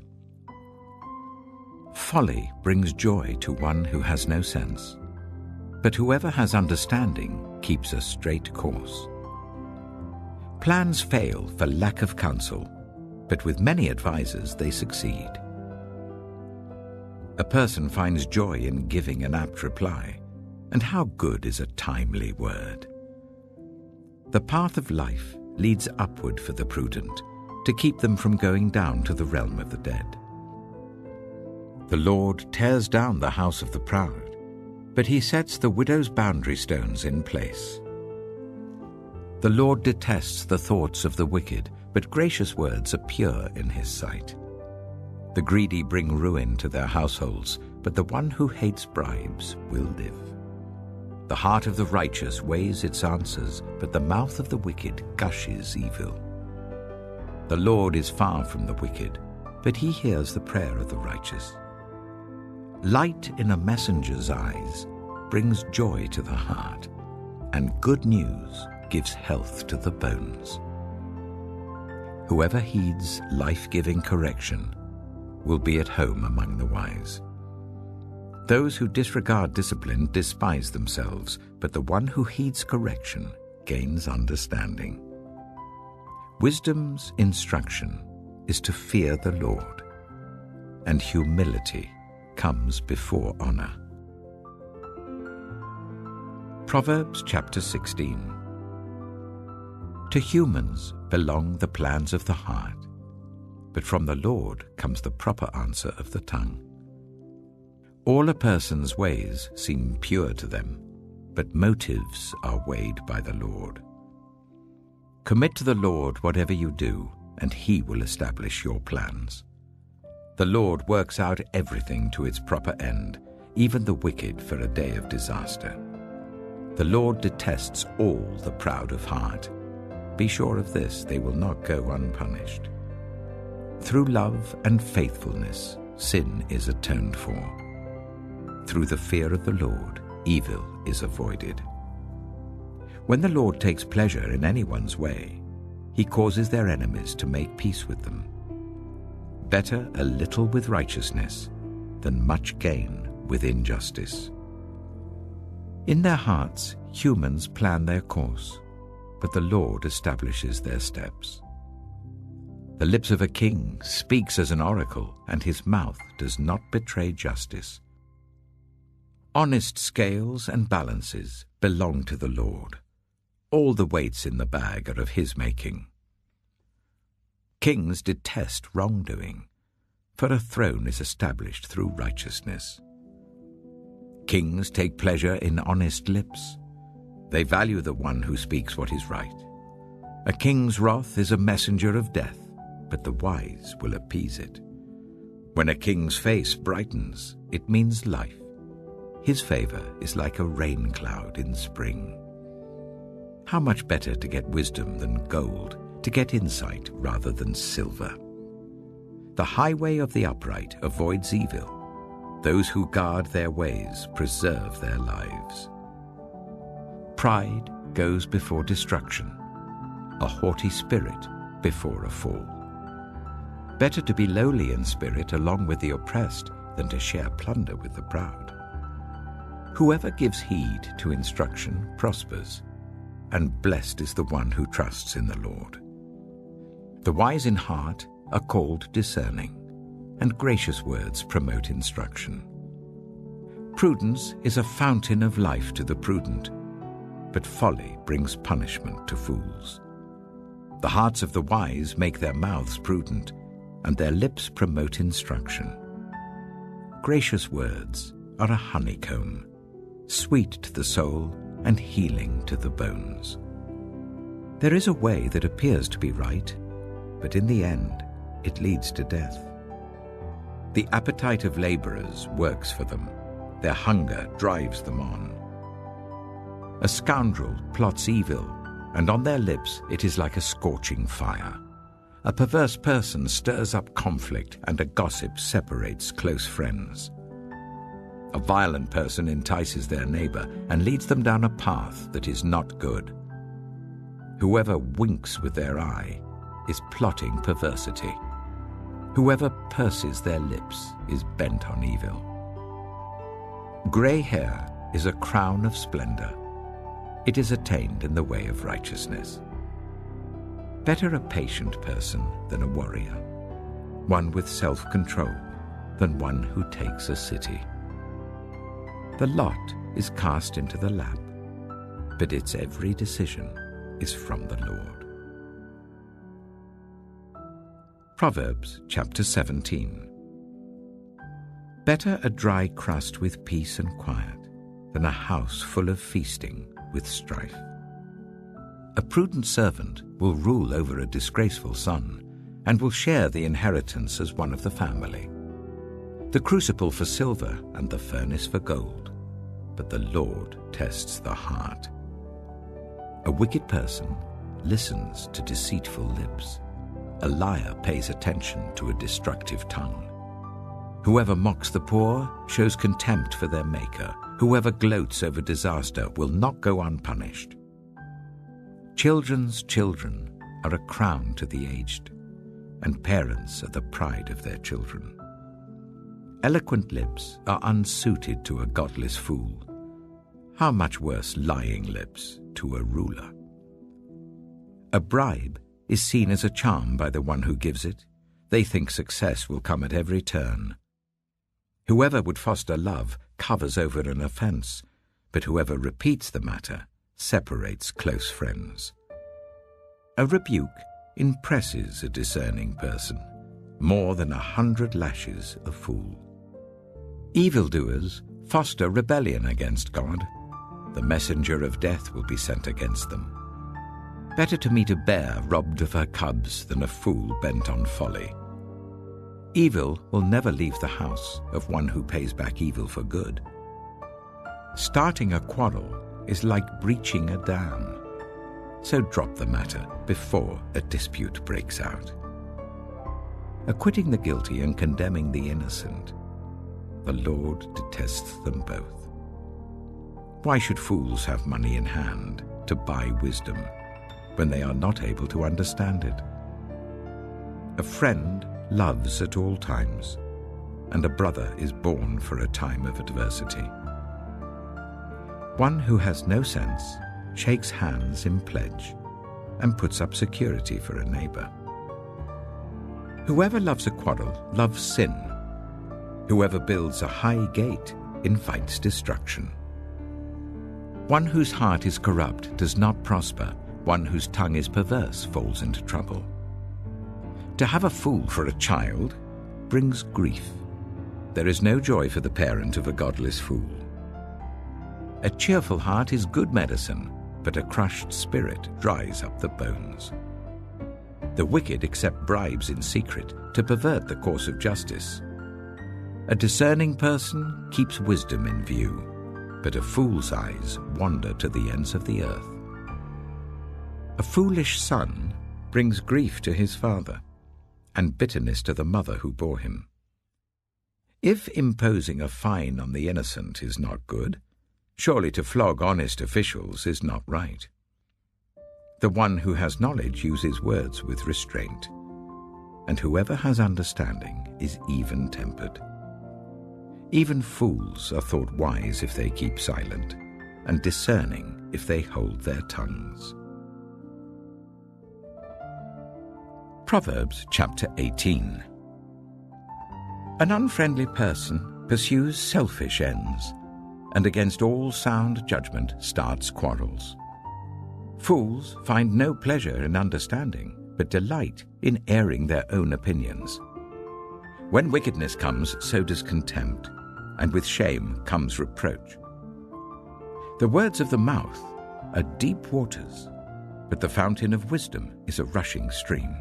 Folly brings joy to one who has no sense, but whoever has understanding keeps a straight course. Plans fail for lack of counsel, but with many advisers they succeed. A person finds joy in giving an apt reply, and how good is a timely word. The path of life leads upward for the prudent, to keep them from going down to the realm of the dead. The Lord tears down the house of the proud, but he sets the widow's boundary stones in place. The Lord detests the thoughts of the wicked, but gracious words are pure in his sight. The greedy bring ruin to their households, but the one who hates bribes will live. The heart of the righteous weighs its answers, but the mouth of the wicked gushes evil. The Lord is far from the wicked, but he hears the prayer of the righteous. Light in a messenger's eyes brings joy to the heart, and good news gives health to the bones. Whoever heeds life-giving correction will be at home among the wise. Those who disregard discipline despise themselves, but the one who heeds correction gains understanding. Wisdom's instruction is to fear the Lord, and humility comes before honor. Proverbs chapter 16. To humans belong the plans of the heart, but from the Lord comes the proper answer of the tongue. All a person's ways seem pure to them, but motives are weighed by the Lord. Commit to the Lord whatever you do, and he will establish your plans. The Lord works out everything to its proper end, even the wicked for a day of disaster. The Lord detests all the proud of heart. Be sure of this, they will not go unpunished. Through love and faithfulness, sin is atoned for. Through the fear of the Lord, evil is avoided. When the Lord takes pleasure in anyone's way, he causes their enemies to make peace with them. Better a little with righteousness than much gain with injustice. In their hearts, humans plan their course, but the Lord establishes their steps. The lips of a king speaks as an oracle, and his mouth does not betray justice. Honest scales and balances belong to the Lord. All the weights in the bag are of his making. Kings detest wrongdoing, for a throne is established through righteousness. Kings take pleasure in honest lips. They value the one who speaks what is right. A king's wrath is a messenger of death, but the wise will appease it. When a king's face brightens, it means life. His favor is like a rain cloud in spring. How much better to get wisdom than gold, to get insight rather than silver. The highway of the upright avoids evil. Those who guard their ways preserve their lives. Pride goes before destruction, a haughty spirit before a fall. Better to be lowly in spirit along with the oppressed than to share plunder with the proud. Whoever gives heed to instruction prospers, and blessed is the one who trusts in the Lord. The wise in heart are called discerning, and gracious words promote instruction. Prudence is a fountain of life to the prudent, but folly brings punishment to fools. The hearts of the wise make their mouths prudent, and their lips promote instruction. Gracious words are a honeycomb, sweet to the soul and healing to the bones. There is a way that appears to be right, but in the end it leads to death. The appetite of laborers works for them. Their hunger drives them on. A scoundrel plots evil, and on their lips it is like a scorching fire. A perverse person stirs up conflict, and a gossip separates close friends. A violent person entices their neighbor and leads them down a path that is not good. Whoever winks with their eye is plotting perversity. Whoever purses their lips is bent on evil. Gray hair is a crown of splendor. It is attained in the way of righteousness. Better a patient person than a warrior, one with self-control than one who takes a city. The lot is cast into the lap, but its every decision is from the Lord. Proverbs chapter 17. Better a dry crust with peace and quiet than a house full of feasting with strife. A prudent servant will rule over a disgraceful son and will share the inheritance as one of the family. The crucible for silver and the furnace for gold, but the Lord tests the heart. A wicked person listens to deceitful lips. A liar pays attention to a destructive tongue. Whoever mocks the poor shows contempt for their Maker. Whoever gloats over disaster will not go unpunished. Children's children are a crown to the aged, and parents are the pride of their children. Eloquent lips are unsuited to a godless fool. How much worse lying lips to a ruler? A bribe is seen as a charm by the one who gives it. They think success will come at every turn. Whoever would foster love covers over an offense, but whoever repeats the matter separates close friends. A rebuke impresses a discerning person more than 100 lashes a fool. Evildoers foster rebellion against God. The messenger of death will be sent against them. Better to meet a bear robbed of her cubs than a fool bent on folly. Evil will never leave the house of one who pays back evil for good. Starting a quarrel is like breaching a dam. So drop the matter before a dispute breaks out. Acquitting the guilty and condemning the innocent, the Lord detests them both. Why should fools have money in hand to buy wisdom when they are not able to understand it? A friend loves at all times, and a brother is born for a time of adversity. One who has no sense shakes hands in pledge and puts up security for a neighbor. Whoever loves a quarrel loves sin. Whoever builds a high gate invites destruction. One whose heart is corrupt does not prosper. One whose tongue is perverse falls into trouble. To have a fool for a child brings grief. There is no joy for the parent of a godless fool. A cheerful heart is good medicine, but a crushed spirit dries up the bones. The wicked accept bribes in secret to pervert the course of justice. A discerning person keeps wisdom in view, but a fool's eyes wander to the ends of the earth. A foolish son brings grief to his father, and bitterness to the mother who bore him. If imposing a fine on the innocent is not good, surely to flog honest officials is not right. The one who has knowledge uses words with restraint, and whoever has understanding is even-tempered. Even fools are thought wise if they keep silent, and discerning if they hold their tongues. Proverbs chapter 18. An unfriendly person pursues selfish ends, and against all sound judgment starts quarrels. Fools find no pleasure in understanding, but delight in airing their own opinions. When wickedness comes, so does contempt, and with shame comes reproach. The words of the mouth are deep waters, but the fountain of wisdom is a rushing stream.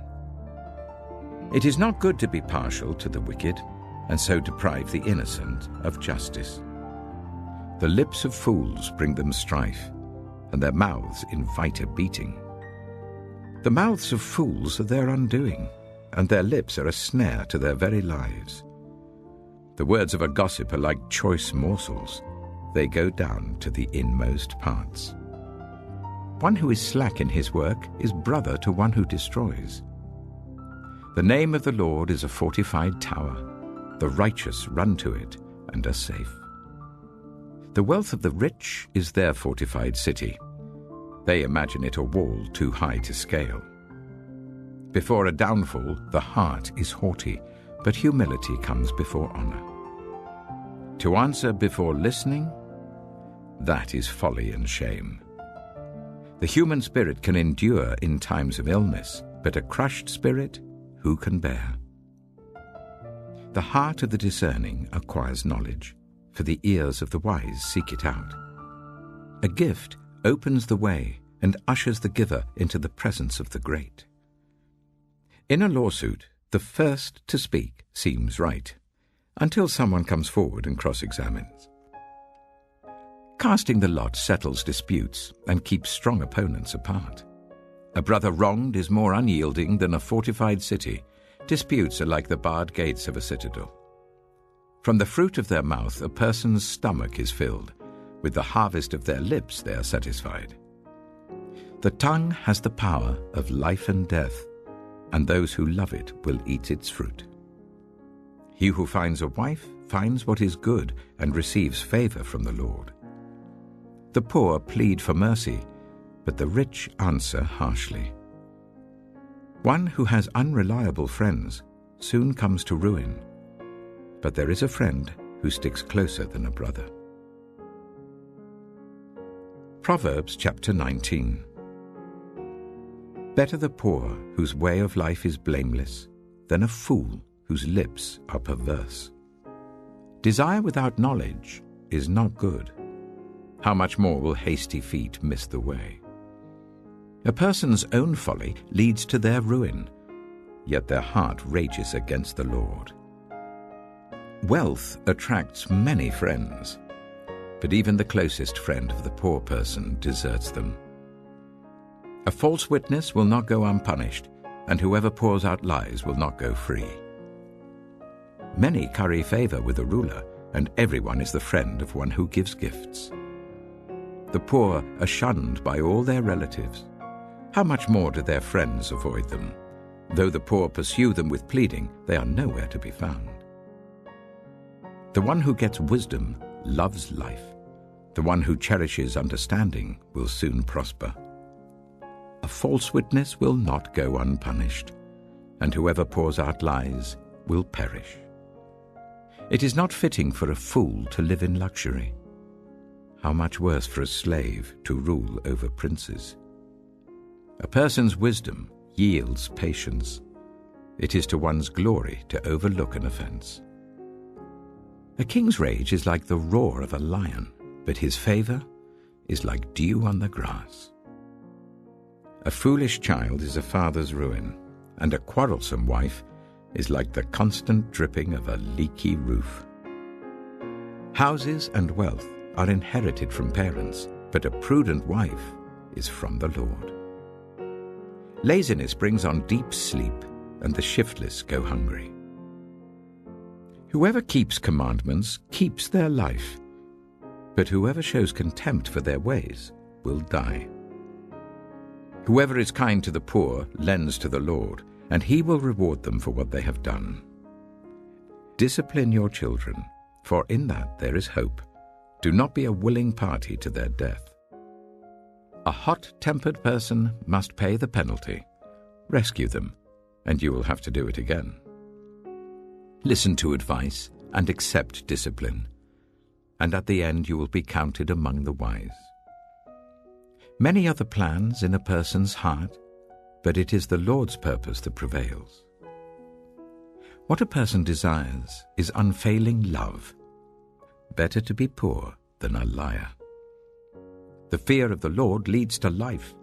It is not good to be partial to the wicked, and so deprive the innocent of justice. The lips of fools bring them strife, and their mouths invite a beating. The mouths of fools are their undoing, and their lips are a snare to their very lives. The words of a gossip are like choice morsels. They go down to the inmost parts. One who is slack in his work is brother to one who destroys. The name of the Lord is a fortified tower. The righteous run to it and are safe. The wealth of the rich is their fortified city. They imagine it a wall too high to scale. Before a downfall, the heart is haughty, but humility comes before honor. To answer before listening, that is folly and shame. The human spirit can endure in times of illness, but a crushed spirit who can bear? The heart of the discerning acquires knowledge, for the ears of the wise seek it out. A gift opens the way and ushers the giver into the presence of the great. In a lawsuit, the first to speak seems right, until someone comes forward and cross-examines. Casting the lot settles disputes and keeps strong opponents apart. A brother wronged is more unyielding than a fortified city. Disputes are like the barred gates of a citadel. From the fruit of their mouth a person's stomach is filled. With the harvest of their lips they are satisfied. The tongue has the power of life and death, and those who love it will eat its fruit. He who finds a wife finds what is good and receives favor from the Lord. The poor plead for mercy, but the rich answer harshly. One who has unreliable friends soon comes to ruin, but there is a friend who sticks closer than a brother. Proverbs chapter 19. Better the poor whose way of life is blameless than a fool whose lips are perverse. Desire without knowledge is not good. How much more will hasty feet miss the way? A person's own folly leads to their ruin, yet their heart rages against the Lord. Wealth attracts many friends, but even the closest friend of the poor person deserts them. A false witness will not go unpunished, and whoever pours out lies will not go free. Many curry favor with a ruler, and everyone is the friend of one who gives gifts. The poor are shunned by all their relatives. How much more do their friends avoid them? Though the poor pursue them with pleading, they are nowhere to be found. The one who gets wisdom loves life. The one who cherishes understanding will soon prosper. A false witness will not go unpunished, and whoever pours out lies will perish. It is not fitting for a fool to live in luxury. How much worse for a slave to rule over princes. A person's wisdom yields patience. It is to one's glory to overlook an offense. A king's rage is like the roar of a lion, but his favor is like dew on the grass. A foolish child is a father's ruin, and a quarrelsome wife is like the constant dripping of a leaky roof. Houses and wealth are inherited from parents, but a prudent wife is from the Lord. Laziness brings on deep sleep, and the shiftless go hungry. Whoever keeps commandments keeps their life, but whoever shows contempt for their ways will die. Whoever is kind to the poor lends to the Lord, and he will reward them for what they have done. Discipline your children, for in that there is hope. Do not be a willing party to their death. A hot-tempered person must pay the penalty. Rescue them, and you will have to do it again. Listen to advice and accept discipline, and at the end you will be counted among the wise. Many are the plans in a person's heart, but it is the Lord's purpose that prevails. What a person desires is unfailing love. Better to be poor than a liar. The fear of the Lord leads to life.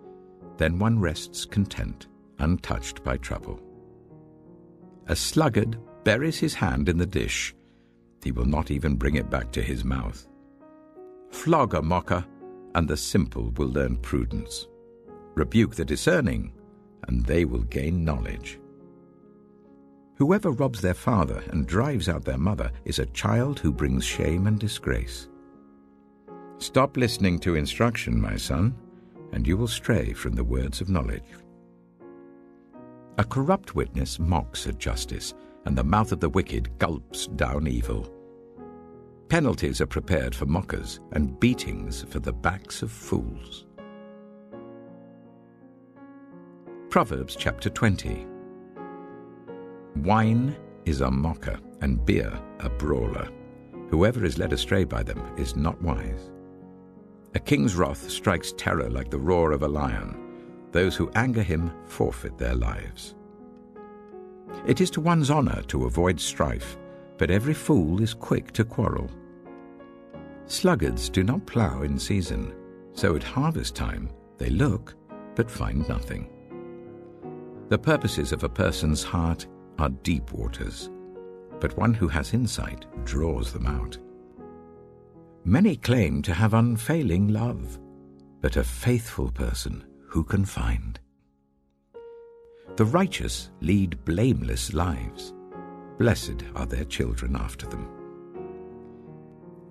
Then one rests content, untouched by trouble. A sluggard buries his hand in the dish. He will not even bring it back to his mouth. Flog a mocker, and the simple will learn prudence. Rebuke the discerning, and they will gain knowledge. Whoever robs their father and drives out their mother is a child who brings shame and disgrace. Stop listening to instruction, my son, and you will stray from the words of knowledge. A corrupt witness mocks at justice, and the mouth of the wicked gulps down evil. Penalties are prepared for mockers, and beatings for the backs of fools. Proverbs chapter 20. Wine is a mocker, and beer a brawler. Whoever is led astray by them is not wise. A king's wrath strikes terror like the roar of a lion. Those who anger him forfeit their lives. It is to one's honor to avoid strife, but every fool is quick to quarrel. Sluggards do not plow in season, so at harvest time they look but find nothing. The purposes of a person's heart are deep waters, but one who has insight draws them out. Many claim to have unfailing love, but a faithful person who can find? The righteous lead blameless lives. Blessed are their children after them.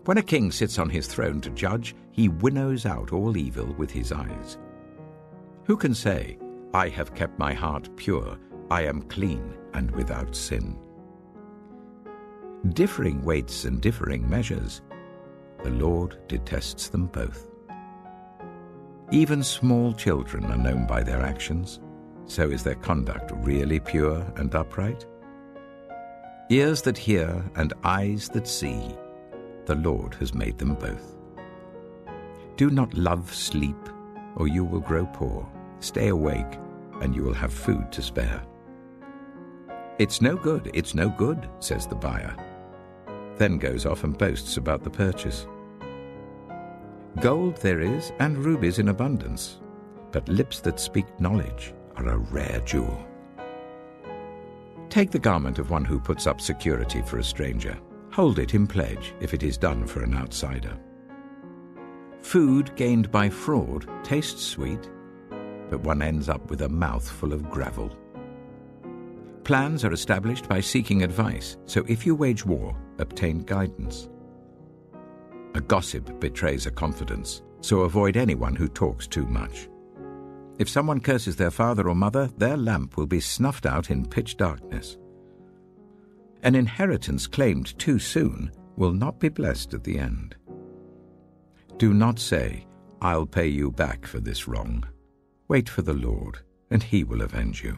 When a king sits on his throne to judge, he winnows out all evil with his eyes. Who can say, "I have kept my heart pure, I am clean and without sin"? Differing weights and differing measures, the Lord detests them both. Even small children are known by their actions. So is their conduct really pure and upright? Ears that hear and eyes that see, the Lord has made them both. Do not love sleep, or you will grow poor. Stay awake, and you will have food to spare. It's no good, says the buyer. Then goes off and boasts about the purchase. Gold there is, and rubies in abundance, but lips that speak knowledge are a rare jewel. Take the garment of one who puts up security for a stranger. Hold it in pledge if it is done for an outsider. Food gained by fraud tastes sweet, but one ends up with a mouth full of gravel. Plans are established by seeking advice, so if you wage war, obtain guidance. A gossip betrays a confidence, so avoid anyone who talks too much. If someone curses their father or mother, their lamp will be snuffed out in pitch darkness. An inheritance claimed too soon will not be blessed at the end. Do not say, "I'll pay you back for this wrong." Wait for the Lord, and he will avenge you.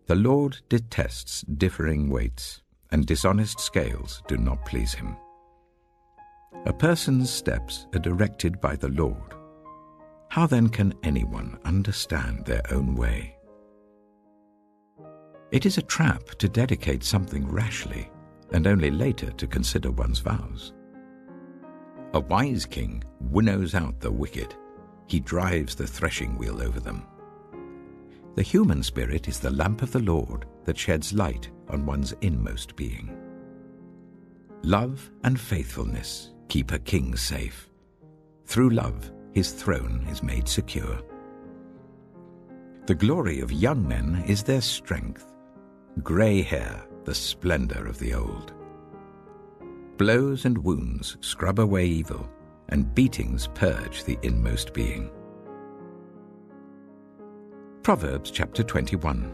The Lord detests differing weights, and dishonest scales do not please him. A person's steps are directed by the Lord. How then can anyone understand their own way? It is a trap to dedicate something rashly, and only later to consider one's vows. A wise king winnows out the wicked. He drives the threshing wheel over them. The human spirit is the lamp of the Lord that sheds light on one's inmost being. Love and faithfulness keep a king safe. Through love, his throne is made secure. The glory of young men is their strength, grey hair the splendor of the old. Blows and wounds scrub away evil, and beatings purge the inmost being. Proverbs chapter 21.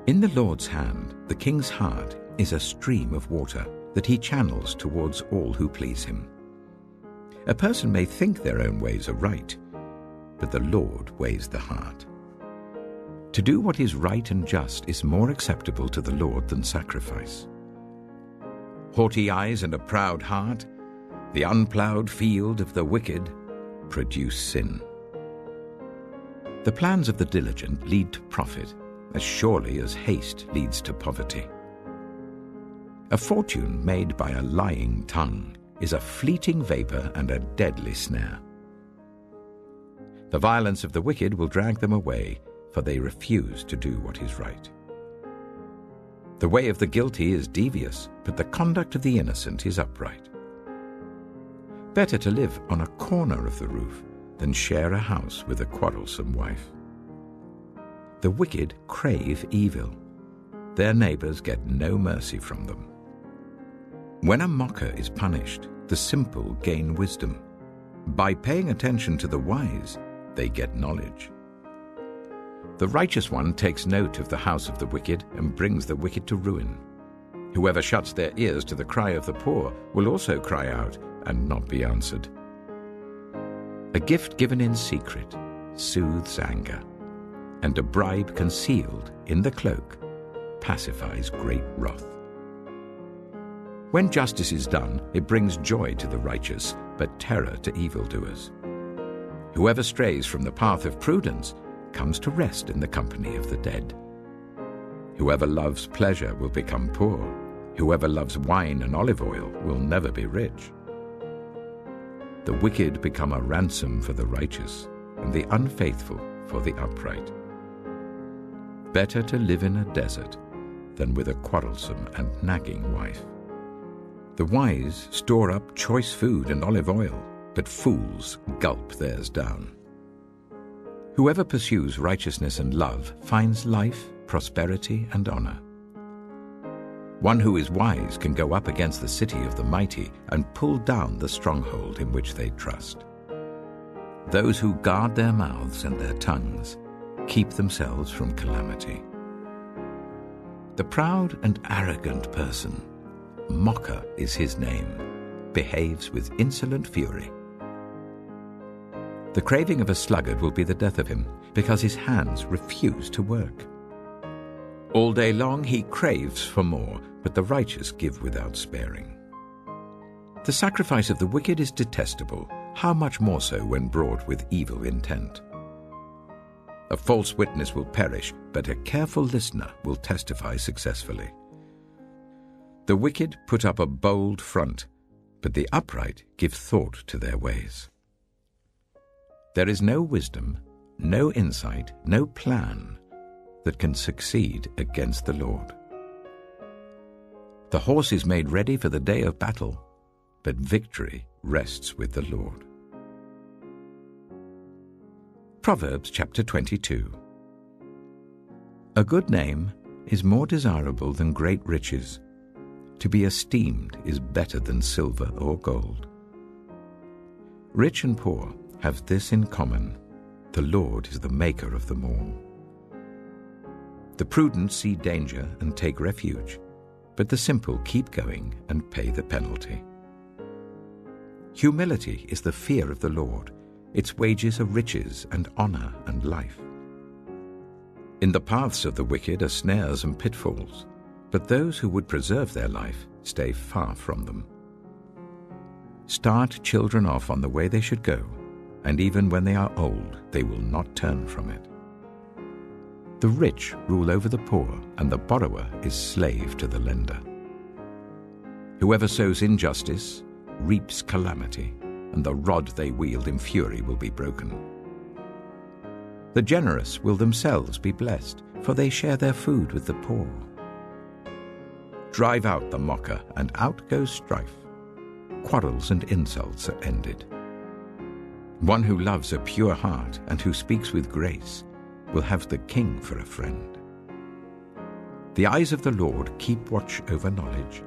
In the Lord's hand, the king's heart is a stream of water that he channels towards all who please him. A person may think their own ways are right, but the Lord weighs the heart. To do what is right and just is more acceptable to the Lord than sacrifice. Haughty eyes and a proud heart, the unplowed field of the wicked, produce sin. The plans of the diligent lead to profit, as surely as haste leads to poverty. A fortune made by a lying tongue is a fleeting vapor and a deadly snare. The violence of the wicked will drag them away, for they refuse to do what is right. The way of the guilty is devious, but the conduct of the innocent is upright. Better to live on a corner of the roof than share a house with a quarrelsome wife. The wicked crave evil. Their neighbors get no mercy from them. When a mocker is punished, the simple gain wisdom. By paying attention to the wise, they get knowledge. The righteous one takes note of the house of the wicked and brings the wicked to ruin. Whoever shuts their ears to the cry of the poor will also cry out and not be answered. A gift given in secret soothes anger, and a bribe concealed in the cloak pacifies great wrath. When justice is done, it brings joy to the righteous, but terror to evildoers. Whoever strays from the path of prudence comes to rest in the company of the dead. Whoever loves pleasure will become poor. Whoever loves wine and olive oil will never be rich. The wicked become a ransom for the righteous, and the unfaithful for the upright. Better to live in a desert than with a quarrelsome and nagging wife. The wise store up choice food and olive oil, but fools gulp theirs down. Whoever pursues righteousness and love finds life, prosperity, and honor. One who is wise can go up against the city of the mighty and pull down the stronghold in which they trust. Those who guard their mouths and their tongues keep themselves from calamity. The proud and arrogant person, mocker is his name, behaves with insolent fury. The craving of a sluggard will be the death of him, because his hands refuse to work. All day long he craves for more, but the righteous give without sparing. The sacrifice of the wicked is detestable, how much more so when brought with evil intent. A false witness will perish, but a careful listener will testify successfully. The wicked put up a bold front, but the upright give thought to their ways. There is no wisdom, no insight, no plan that can succeed against the Lord. The horse is made ready for the day of battle, but victory rests with the Lord. Proverbs chapter 22. A good name is more desirable than great riches. To be esteemed is better than silver or gold. Rich and poor have this in common: the Lord is the maker of them all. The prudent see danger and take refuge, but the simple keep going and pay the penalty. Humility is the fear of the Lord. Its wages are riches and honor and life. In the paths of the wicked are snares and pitfalls, but those who would preserve their life stay far from them. Start children off on the way they should go, and even when they are old, they will not turn from it. The rich rule over the poor, and the borrower is slave to the lender. Whoever sows injustice reaps calamity, and the rod they wield in fury will be broken. The generous will themselves be blessed, for they share their food with the poor. Drive out the mocker, and out goes strife. Quarrels and insults are ended. One who loves a pure heart and who speaks with grace will have the king for a friend. The eyes of the Lord keep watch over knowledge,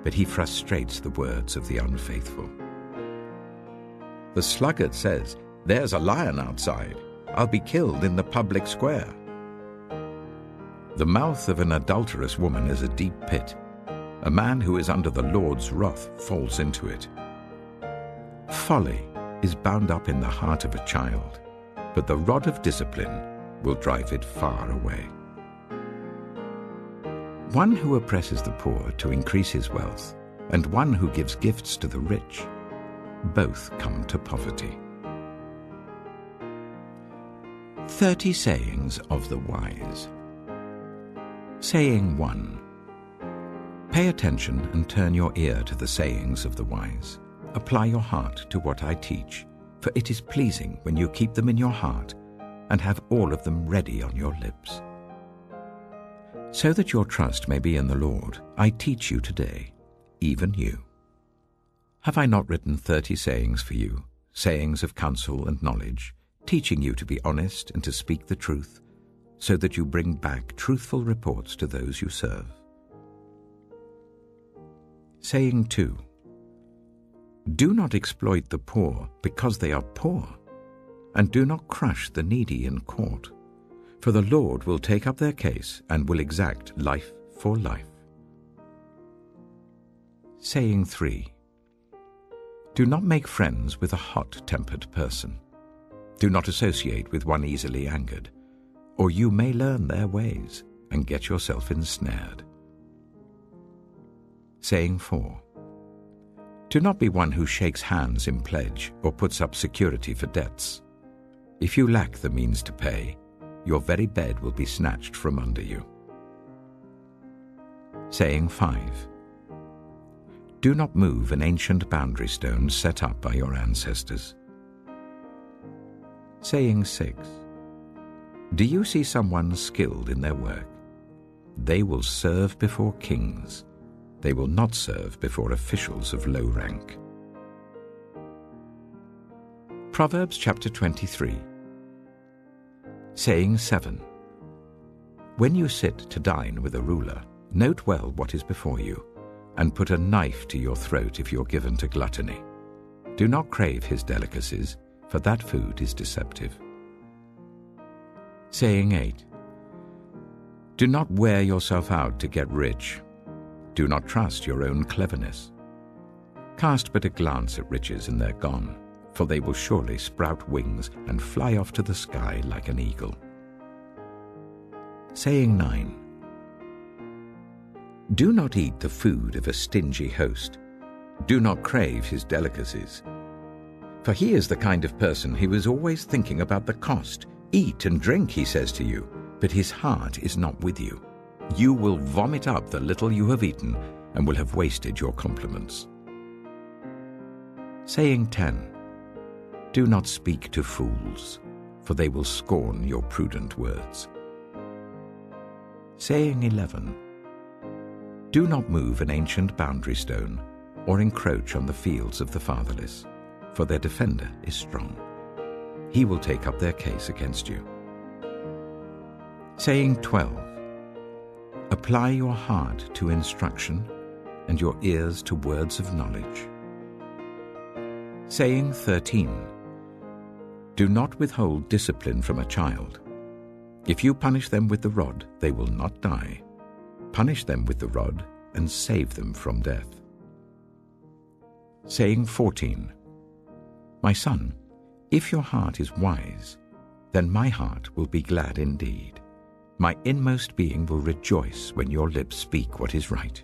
but he frustrates the words of the unfaithful. The sluggard says, "There's a lion outside. I'll be killed in the public square." The mouth of an adulterous woman is a deep pit. A man who is under the Lord's wrath falls into it. Folly is bound up in the heart of a child, but the rod of discipline will drive it far away. One who oppresses the poor to increase his wealth, and one who gives gifts to the rich, both come to poverty. 30 sayings of the wise. Saying 1. Pay attention and turn your ear to the sayings of the wise. Apply your heart to what I teach, for it is pleasing when you keep them in your heart and have all of them ready on your lips. So that your trust may be in the Lord, I teach you today, even you. Have I not written 30 sayings for you, sayings of counsel and knowledge, teaching you to be honest and to speak the truth, so that you bring back truthful reports to those you serve? Saying 2. Do not exploit the poor because they are poor, and do not crush the needy in court, for the Lord will take up their case and will exact life for life. Saying 3. Do not make friends with a hot-tempered person. Do not associate with one easily angered, or you may learn their ways and get yourself ensnared. Saying 4. Do not be one who shakes hands in pledge or puts up security for debts. If you lack the means to pay, your very bed will be snatched from under you. Saying 5. Do not move an ancient boundary stone set up by your ancestors. Saying 6. Do you see someone skilled in their work? They will serve before kings. They will not serve before officials of low rank. Proverbs chapter 23. Saying 7. When you sit to dine with a ruler, note well what is before you, and put a knife to your throat if you're given to gluttony. Do not crave his delicacies, for that food is deceptive. Saying 8. Do not wear yourself out to get rich. Do not trust your own cleverness. Cast but a glance at riches and they're gone, for they will surely sprout wings and fly off to the sky like an eagle. Saying 9. Do not eat the food of a stingy host. Do not crave his delicacies. For he is the kind of person who is always thinking about the cost. Eat and drink, he says to you, but his heart is not with you. You will vomit up the little you have eaten and will have wasted your compliments. Saying 10. Do not speak to fools, for they will scorn your prudent words. Saying 11. Do not move an ancient boundary stone or encroach on the fields of the fatherless, for their defender is strong. He will take up their case against you. Saying 12. Apply your heart to instruction and your ears to words of knowledge. Saying 13. Do not withhold discipline from a child. If you punish them with the rod, they will not die. Punish them with the rod and save them from death. Saying 14. My son, if your heart is wise, then my heart will be glad indeed. My inmost being will rejoice when your lips speak what is right.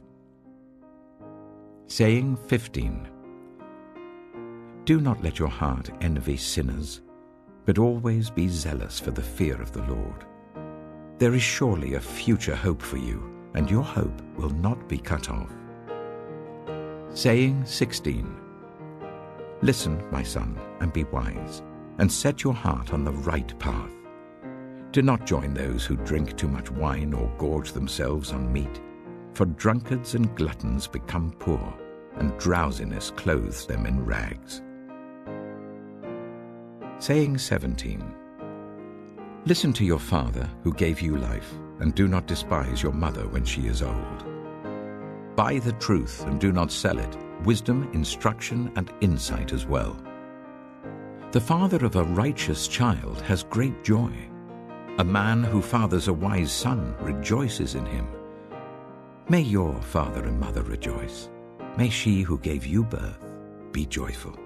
Saying 15. Do not let your heart envy sinners, but always be zealous for the fear of the Lord. There is surely a future hope for you, and your hope will not be cut off. Saying 16. Listen, my son, and be wise, and set your heart on the right path. Do not join those who drink too much wine or gorge themselves on meat, for drunkards and gluttons become poor, and drowsiness clothes them in rags. Saying 17. Listen to your father who gave you life, and do not despise your mother when she is old. Buy the truth and do not sell it, wisdom, instruction, and insight as well. The father of a righteous child has great joy. A man who fathers a wise son rejoices in him. May your father and mother rejoice. May she who gave you birth be joyful.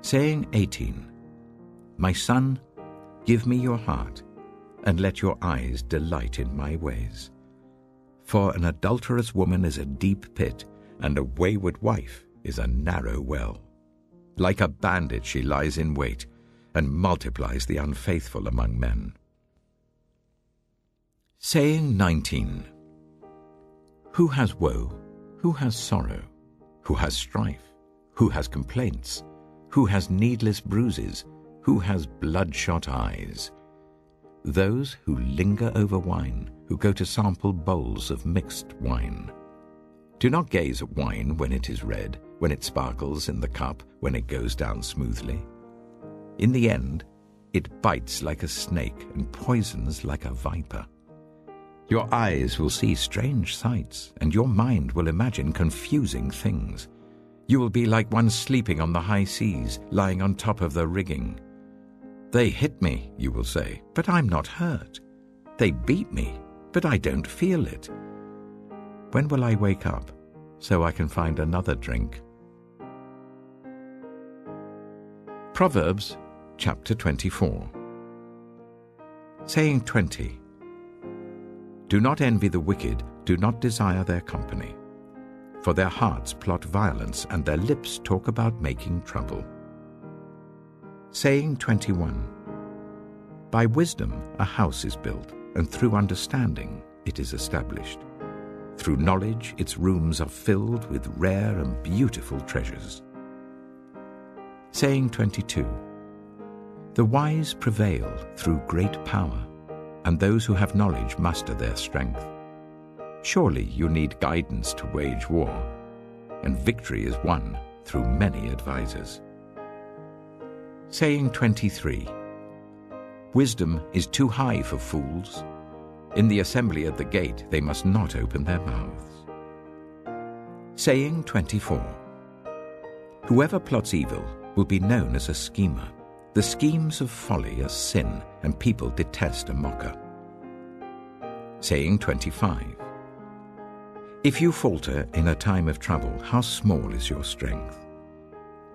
Saying 18. My son, give me your heart, and let your eyes delight in my ways. For an adulterous woman is a deep pit, and a wayward wife is a narrow well. Like a bandit she lies in wait, and multiplies the unfaithful among men. Saying 19. Who has woe? Who has sorrow? Who has strife? Who has complaints? Who has needless bruises? Who has bloodshot eyes? Those who linger over wine, who go to sample bowls of mixed wine. Do not gaze at wine when it is red, when it sparkles in the cup, when it goes down smoothly. In the end, it bites like a snake and poisons like a viper. Your eyes will see strange sights, and your mind will imagine confusing things. You will be like one sleeping on the high seas, lying on top of the rigging. They hit me, you will say, but I'm not hurt. They beat me, but I don't feel it. When will I wake up, so I can find another drink? Proverbs chapter 24. Saying 20. Do not envy the wicked, do not desire their company. For their hearts plot violence, and their lips talk about making trouble. Saying 21. By wisdom a house is built, and through understanding it is established. Through knowledge its rooms are filled with rare and beautiful treasures. Saying 22. The wise prevail through great power, and those who have knowledge muster their strength. Surely you need guidance to wage war, and victory is won through many advisers. Saying 23. Wisdom is too high for fools. In the assembly at the gate they must not open their mouths. Saying 24. Whoever plots evil will be known as a schemer. The schemes of folly are sin, and people detest a mocker. Saying 25. If you falter in a time of trouble, how small is your strength?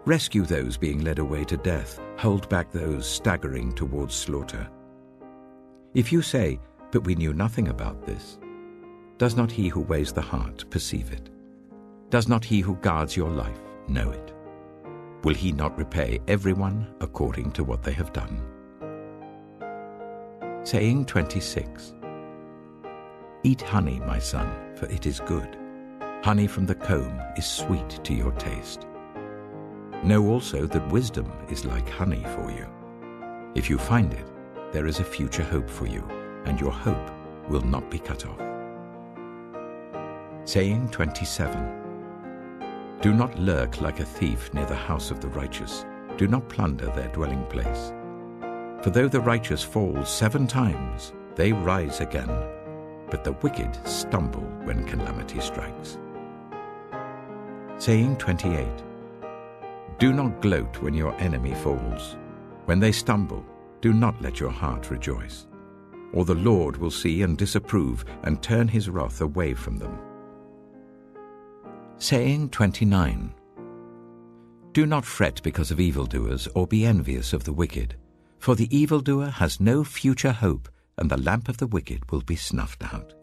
Rescue those being led away to death, hold back those staggering towards slaughter. If you say, "But we knew nothing about this," does not he who weighs the heart perceive it? Does not he who guards your life know it? Will he not repay everyone according to what they have done? Saying 26. Eat honey, my son, for it is good. Honey from the comb is sweet to your taste. Know also that wisdom is like honey for you. If you find it, there is a future hope for you, and your hope will not be cut off. Saying 27. Do not lurk like a thief near the house of the righteous. Do not plunder their dwelling place. For though the righteous fall 7 times, they rise again, but the wicked stumble when calamity strikes. Saying 28. Do not gloat when your enemy falls. When they stumble, do not let your heart rejoice. Or the Lord will see and disapprove and turn his wrath away from them. Saying 29. Do not fret because of evildoers, or be envious of the wicked. For the evildoer has no future hope, and the lamp of the wicked will be snuffed out.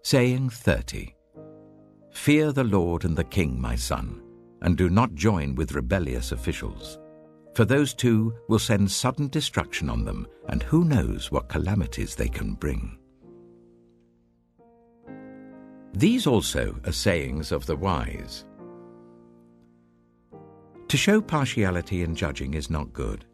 Saying 30. Fear the Lord and the King, my son, and do not join with rebellious officials. For those two will send sudden destruction on them, and who knows what calamities they can bring. These also are sayings of the wise. To show partiality in judging is not good.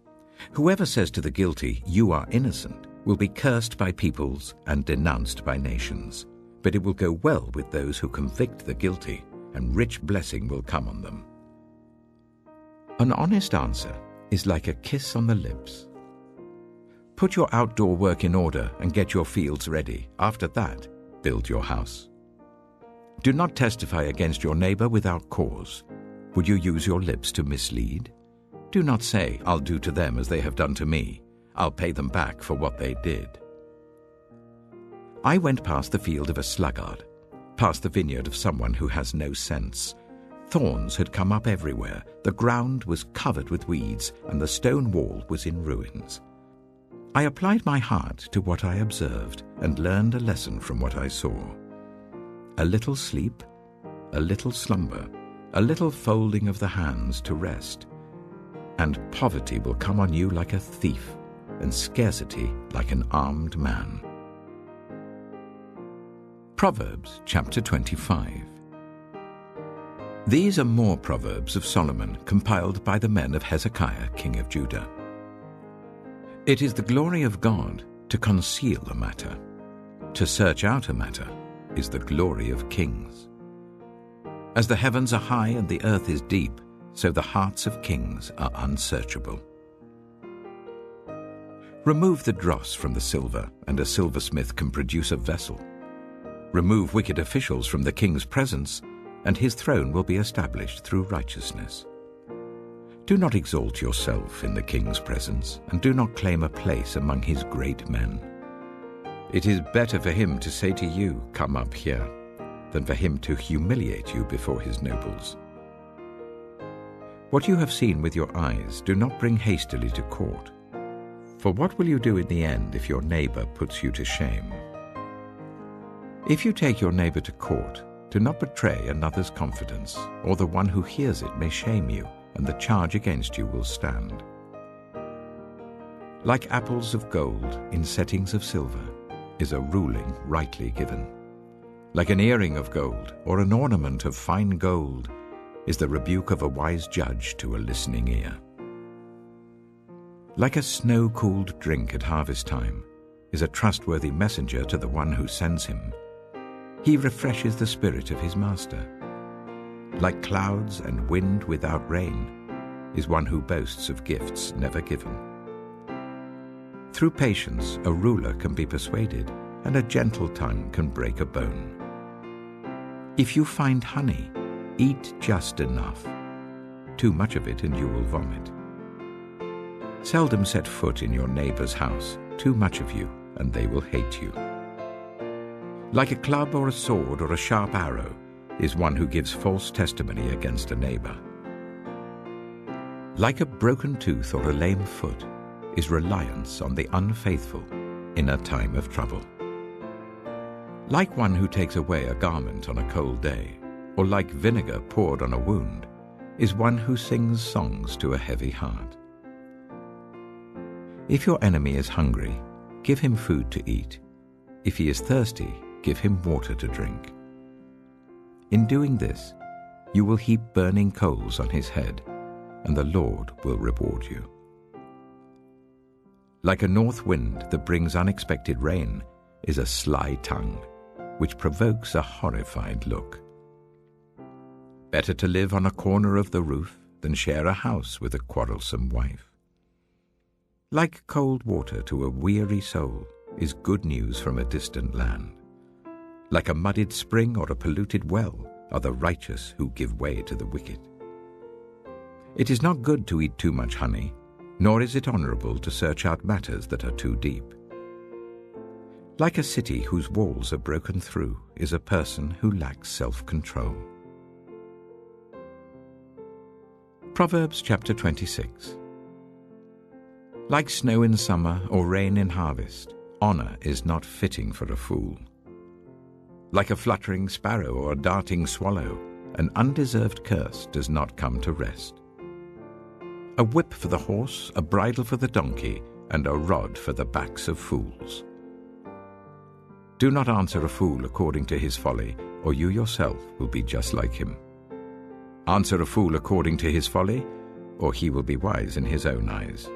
Whoever says to the guilty, "You are innocent," will be cursed by peoples and denounced by nations. But it will go well with those who convict the guilty, and rich blessing will come on them. An honest answer is like a kiss on the lips. Put your outdoor work in order and get your fields ready. After that, build your house. Do not testify against your neighbor without cause. Would you use your lips to mislead? Do not say, "I'll do to them as they have done to me. I'll pay them back for what they did." I went past the field of a sluggard, past the vineyard of someone who has no sense. Thorns had come up everywhere, the ground was covered with weeds, and the stone wall was in ruins. I applied my heart to what I observed and learned a lesson from what I saw. A little sleep, a little slumber, a little folding of the hands to rest, and poverty will come on you like a thief, and scarcity like an armed man. Proverbs chapter 25. These are more Proverbs of Solomon, compiled by the men of Hezekiah, king of Judah. It is the glory of God to conceal a matter. To search out a matter is the glory of kings. As the heavens are high and the earth is deep, so the hearts of kings are unsearchable. Remove the dross from the silver, and a silversmith can produce a vessel. Remove wicked officials from the king's presence, and his throne will be established through righteousness. Do not exalt yourself in the king's presence, and do not claim a place among his great men. It is better for him to say to you, "Come up here," than for him to humiliate you before his nobles. What you have seen with your eyes, do not bring hastily to court. For what will you do in the end if your neighbor puts you to shame? If you take your neighbor to court, do not betray another's confidence, or the one who hears it may shame you, and the charge against you will stand. Like apples of gold in settings of silver is a ruling rightly given. Like an earring of gold or an ornament of fine gold is the rebuke of a wise judge to a listening ear. Like a snow-cooled drink at harvest time is a trustworthy messenger to the one who sends him. He refreshes the spirit of his master. Like clouds and wind without rain is one who boasts of gifts never given. Through patience, a ruler can be persuaded, and a gentle tongue can break a bone. If you find honey, eat just enough. Too much of it and you will vomit. Seldom set foot in your neighbor's house. Too much of you and they will hate you. Like a club or a sword or a sharp arrow is one who gives false testimony against a neighbor. Like a broken tooth or a lame foot is reliance on the unfaithful in a time of trouble. Like one who takes away a garment on a cold day, or like vinegar poured on a wound, is one who sings songs to a heavy heart. If your enemy is hungry, give him food to eat. If he is thirsty, give him water to drink. In doing this, you will heap burning coals on his head, and the Lord will reward you. Like a north wind that brings unexpected rain is a sly tongue, which provokes a horrified look. Better to live on a corner of the roof than share a house with a quarrelsome wife. Like cold water to a weary soul is good news from a distant land. Like a muddied spring or a polluted well are the righteous who give way to the wicked. It is not good to eat too much honey, nor is it honorable to search out matters that are too deep. Like a city whose walls are broken through is a person who lacks self-control. Proverbs chapter 26. Like snow in summer or rain in harvest, honor is not fitting for a fool. Like a fluttering sparrow or a darting swallow, an undeserved curse does not come to rest. A whip for the horse, a bridle for the donkey, and a rod for the backs of fools. Do not answer a fool according to his folly, or you yourself will be just like him. Answer a fool according to his folly, or he will be wise in his own eyes.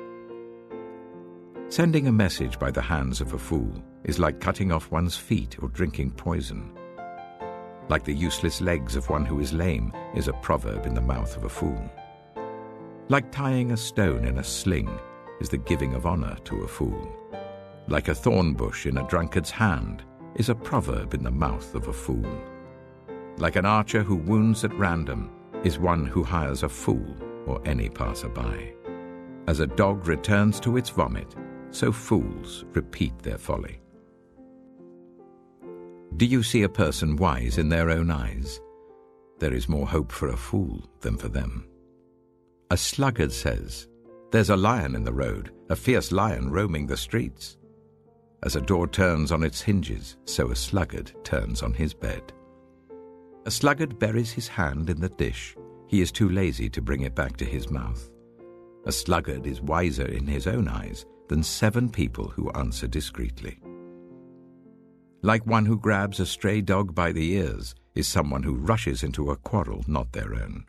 Sending a message by the hands of a fool is like cutting off one's feet or drinking poison. Like the useless legs of one who is lame is a proverb in the mouth of a fool. Like tying a stone in a sling is the giving of honor to a fool. Like a thorn bush in a drunkard's hand is a proverb in the mouth of a fool. Like an archer who wounds at random is one who hires a fool or any passerby. As a dog returns to its vomit, so fools repeat their folly. Do you see a person wise in their own eyes? There is more hope for a fool than for them. A sluggard says, "There's a lion in the road, a fierce lion roaming the streets." As a door turns on its hinges, so a sluggard turns on his bed. A sluggard buries his hand in the dish. He is too lazy to bring it back to his mouth. A sluggard is wiser in his own eyes than 7 people who answer discreetly. Like one who grabs a stray dog by the ears is someone who rushes into a quarrel not their own.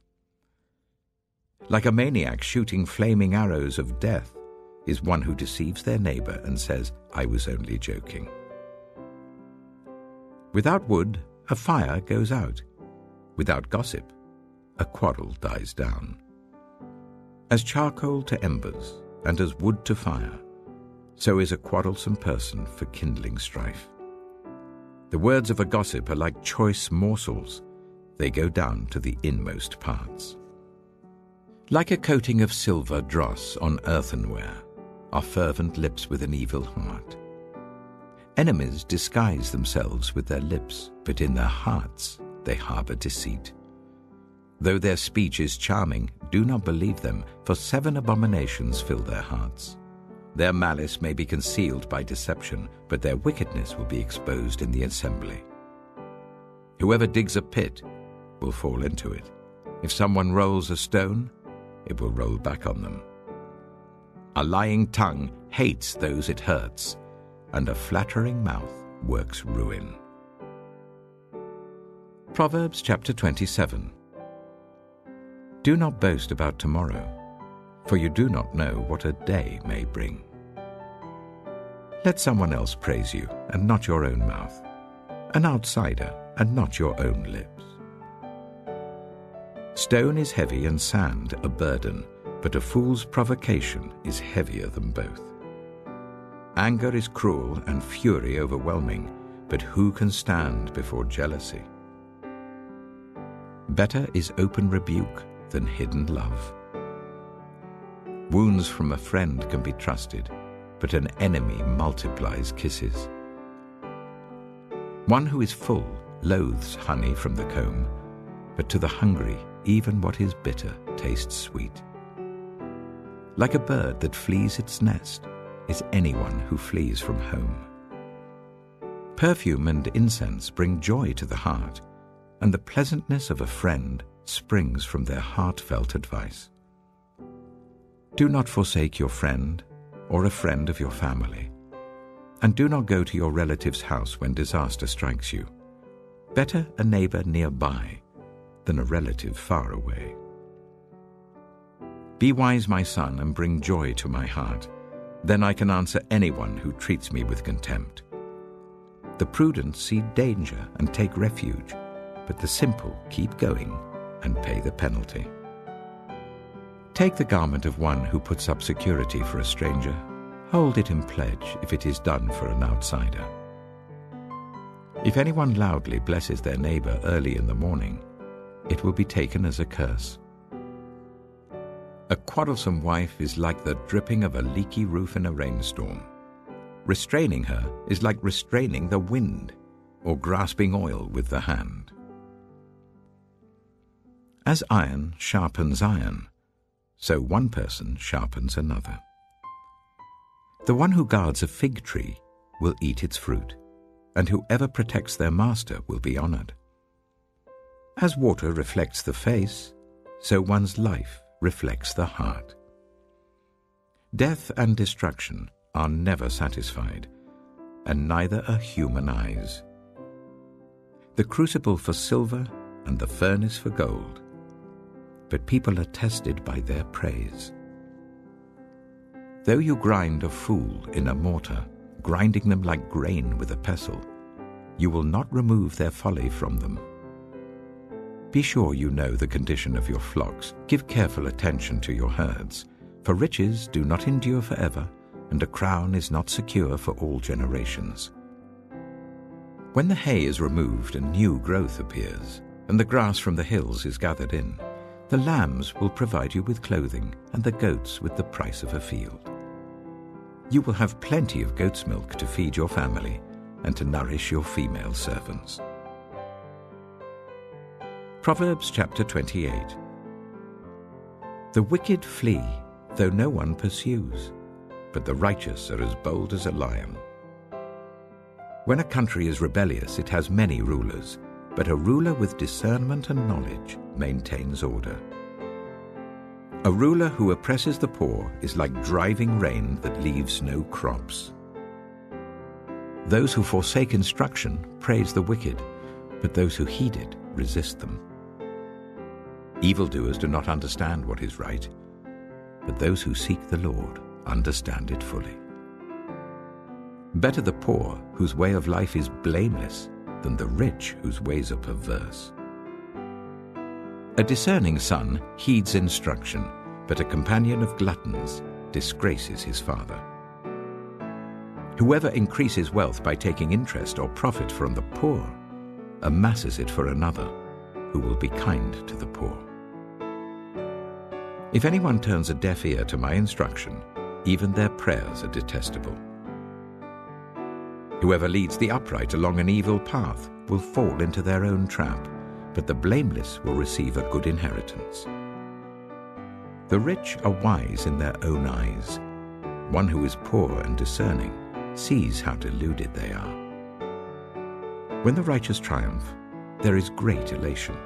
Like a maniac shooting flaming arrows of death is one who deceives their neighbor and says, "I was only joking." Without wood, a fire goes out. Without gossip, a quarrel dies down. As charcoal to embers and as wood to fire, so is a quarrelsome person for kindling strife. The words of a gossip are like choice morsels. They go down to the inmost parts. Like a coating of silver dross on earthenware are fervent lips with an evil heart. Enemies disguise themselves with their lips, but in their hearts they harbor deceit. Though their speech is charming, do not believe them, for 7 abominations fill their hearts. Their malice may be concealed by deception, but their wickedness will be exposed in the assembly. Whoever digs a pit will fall into it. If someone rolls a stone, it will roll back on them. A lying tongue hates those it hurts, and a flattering mouth works ruin. Proverbs chapter 27. Do not boast about tomorrow, for you do not know what a day may bring. Let someone else praise you, and not your own mouth, an outsider, and not your own lips. Stone is heavy and sand a burden, but a fool's provocation is heavier than both. Anger is cruel and fury overwhelming, but who can stand before jealousy? Better is open rebuke than hidden love. Wounds from a friend can be trusted, but an enemy multiplies kisses. One who is full loathes honey from the comb, but to the hungry, even what is bitter tastes sweet. Like a bird that flees its nest is anyone who flees from home. Perfume and incense bring joy to the heart, and the pleasantness of a friend springs from their heartfelt advice. Do not forsake your friend or a friend of your family, and do not go to your relative's house when disaster strikes you. Better a neighbor nearby than a relative far away. Be wise, my son, and bring joy to my heart. Then I can answer anyone who treats me with contempt. The prudent see danger and take refuge, but the simple keep going and pay the penalty. Take the garment of one who puts up security for a stranger. Hold it in pledge if it is done for an outsider. If anyone loudly blesses their neighbor early in the morning, it will be taken as a curse. A quarrelsome wife is like the dripping of a leaky roof in a rainstorm. Restraining her is like restraining the wind or grasping oil with the hand. As iron sharpens iron, so one person sharpens another. The one who guards a fig tree will eat its fruit, and whoever protects their master will be honored. As water reflects the face, so one's life reflects the heart. Death and destruction are never satisfied, and neither are human eyes. The crucible for silver and the furnace for gold, but people are tested by their praise. Though you grind a fool in a mortar, grinding them like grain with a pestle, you will not remove their folly from them. Be sure you know the condition of your flocks. Give careful attention to your herds, for riches do not endure forever, and a crown is not secure for all generations. When the hay is removed and new growth appears, and the grass from the hills is gathered in, the lambs will provide you with clothing, and the goats with the price of a field. You will have plenty of goat's milk to feed your family and to nourish your female servants. Proverbs chapter 28. The wicked flee, though no one pursues, but the righteous are as bold as a lion. When a country is rebellious, it has many rulers, but a ruler with discernment and knowledge maintains order. A ruler who oppresses the poor is like driving rain that leaves no crops. Those who forsake instruction praise the wicked, but those who heed it resist them. Evildoers do not understand what is right, but those who seek the Lord understand it fully. Better the poor whose way of life is blameless than the rich whose ways are perverse. A discerning son heeds instruction, but a companion of gluttons disgraces his father. Whoever increases wealth by taking interest or profit from the poor amasses it for another, who will be kind to the poor. If anyone turns a deaf ear to my instruction, even their prayers are detestable. Whoever leads the upright along an evil path will fall into their own trap, but the blameless will receive a good inheritance. The rich are wise in their own eyes. One who is poor and discerning sees how deluded they are. When the righteous triumph, there is great elation.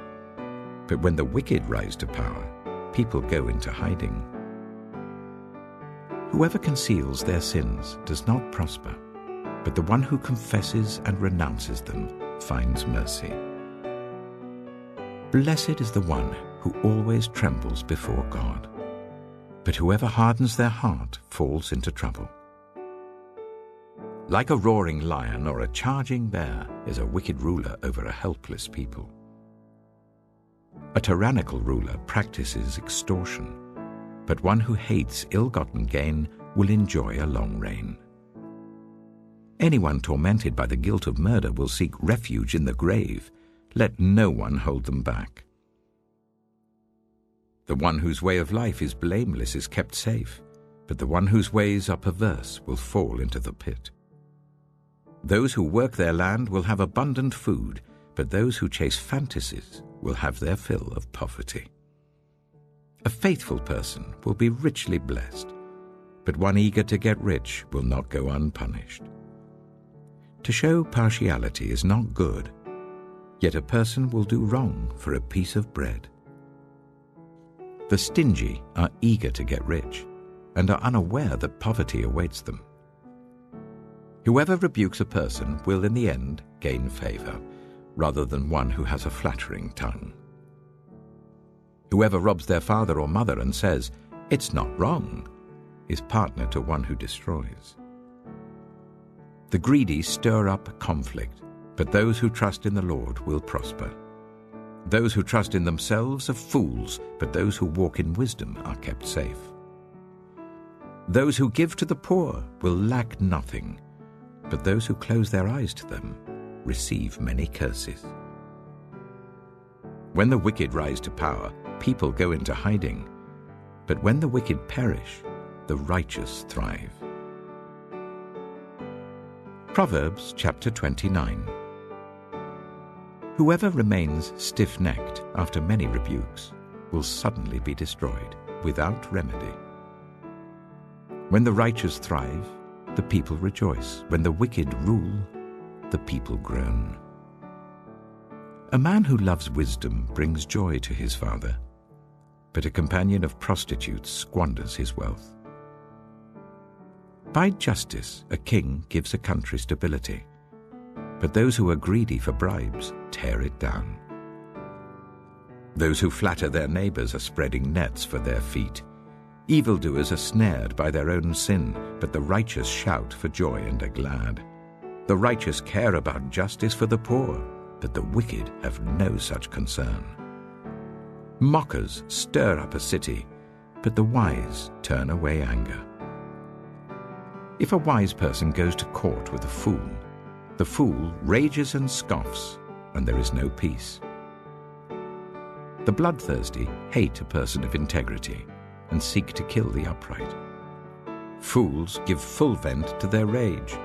But when the wicked rise to power, people go into hiding. Whoever conceals their sins does not prosper, but the one who confesses and renounces them finds mercy. Blessed is the one who always trembles before God, but whoever hardens their heart falls into trouble. Like a roaring lion or a charging bear is a wicked ruler over a helpless people. A tyrannical ruler practices extortion, but one who hates ill-gotten gain will enjoy a long reign. Anyone tormented by the guilt of murder will seek refuge in the grave. Let no one hold them back. The one whose way of life is blameless is kept safe, but the one whose ways are perverse will fall into the pit. Those who work their land will have abundant food, but those who chase fantasies will have their fill of poverty. A faithful person will be richly blessed, but one eager to get rich will not go unpunished. To show partiality is not good, yet a person will do wrong for a piece of bread. The stingy are eager to get rich and are unaware that poverty awaits them. Whoever rebukes a person will in the end gain favor, rather than one who has a flattering tongue. Whoever robs their father or mother and says, "It's not wrong," is partner to one who destroys. The greedy stir up conflict, but those who trust in the Lord will prosper. Those who trust in themselves are fools, but those who walk in wisdom are kept safe. Those who give to the poor will lack nothing, but those who close their eyes to them receive many curses. When the wicked rise to power, people go into hiding, but when the wicked perish, the righteous thrive. Proverbs chapter 29. Whoever remains stiff-necked after many rebukes will suddenly be destroyed without remedy. When the righteous thrive, the people rejoice. When the wicked rule, the people groan. A man who loves wisdom brings joy to his father, but a companion of prostitutes squanders his wealth. By justice, a king gives a country stability, but those who are greedy for bribes tear it down. Those who flatter their neighbors are spreading nets for their feet. Evildoers are snared by their own sin, but the righteous shout for joy and are glad. The righteous care about justice for the poor, but the wicked have no such concern. Mockers stir up a city, but the wise turn away anger. If a wise person goes to court with a fool, the fool rages and scoffs, and there is no peace. The bloodthirsty hate a person of integrity and seek to kill the upright. Fools give full vent to their rage,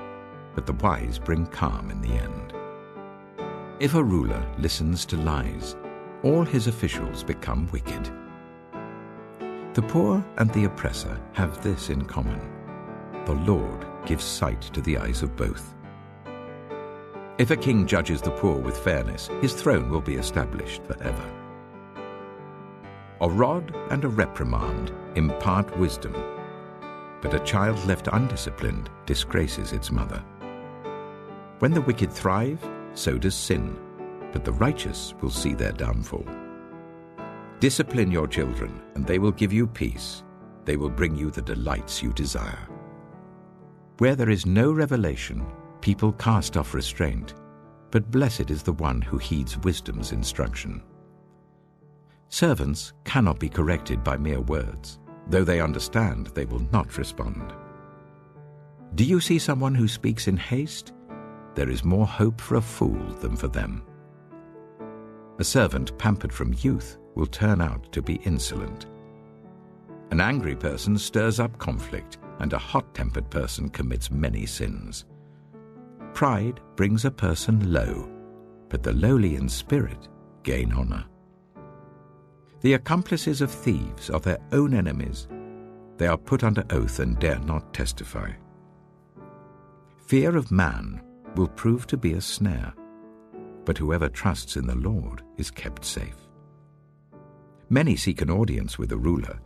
but the wise bring calm in the end. If a ruler listens to lies, all his officials become wicked. The poor and the oppressor have this in common: the Lord gives sight to the eyes of both. If a king judges the poor with fairness, his throne will be established forever. A rod and a reprimand impart wisdom, but a child left undisciplined disgraces its mother. When the wicked thrive, so does sin, but the righteous will see their downfall. Discipline your children, and they will give you peace. They will bring you the delights you desire. Where there is no revelation, people cast off restraint, but blessed is the one who heeds wisdom's instruction. Servants cannot be corrected by mere words. Though they understand, they will not respond. Do you see someone who speaks in haste? There is more hope for a fool than for them. A servant pampered from youth will turn out to be insolent. An angry person stirs up conflict, and a hot-tempered person commits many sins. Pride brings a person low, but the lowly in spirit gain honor. The accomplices of thieves are their own enemies. They are put under oath and dare not testify. Fear of man will prove to be a snare, but whoever trusts in the Lord is kept safe. Many seek an audience with a ruler,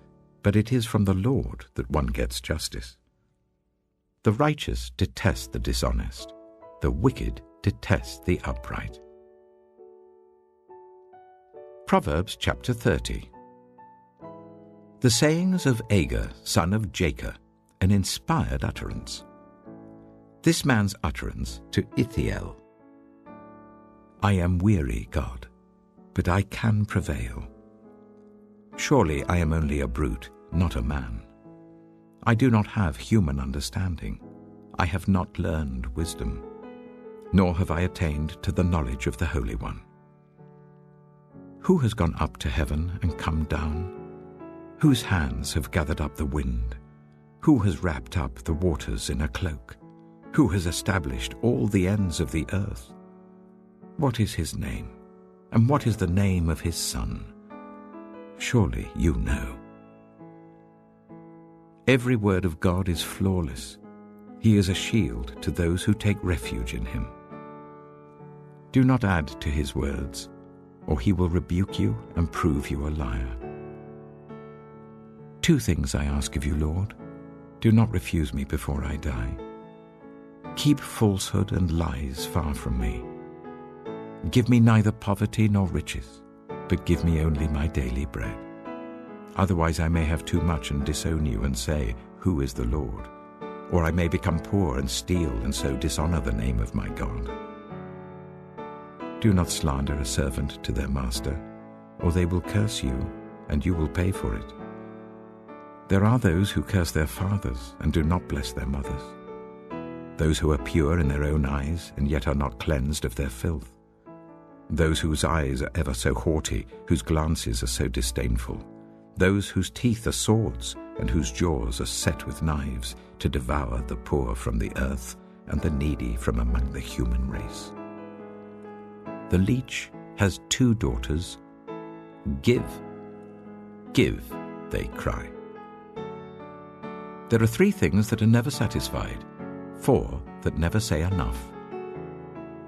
but it is from the Lord that one gets justice. The righteous detest the dishonest. The wicked detest the upright. Proverbs chapter 30. The sayings of Agur, son of Jacob, an inspired utterance. This man's utterance to Ithiel: I am weary, God, but I can prevail. Surely I am only a brute, not a man. I do not have human understanding. I have not learned wisdom, nor have I attained to the knowledge of the Holy One. Who has gone up to heaven and come down? Whose hands have gathered up the wind? Who has wrapped up the waters in a cloak? Who has established all the ends of the earth? What is his name? And what is the name of his Son? Surely you know. Every word of God is flawless. He is a shield to those who take refuge in him. Do not add to his words, or he will rebuke you and prove you a liar. 2 things I ask of you, Lord. Do not refuse me before I die. Keep falsehood and lies far from me. Give me neither poverty nor riches, but give me only my daily bread. Otherwise I may have too much and disown you and say, Who is the Lord? Or I may become poor and steal and so dishonor the name of my God. Do not slander a servant to their master, or they will curse you, and you will pay for it. There are those who curse their fathers and do not bless their mothers, those who are pure in their own eyes and yet are not cleansed of their filth, those whose eyes are ever so haughty, whose glances are so disdainful, those whose teeth are swords and whose jaws are set with knives, to devour the poor from the earth and the needy from among the human race. The leech has 2 daughters. Give, give, they cry. There are 3 things that are never satisfied, 4 that never say enough: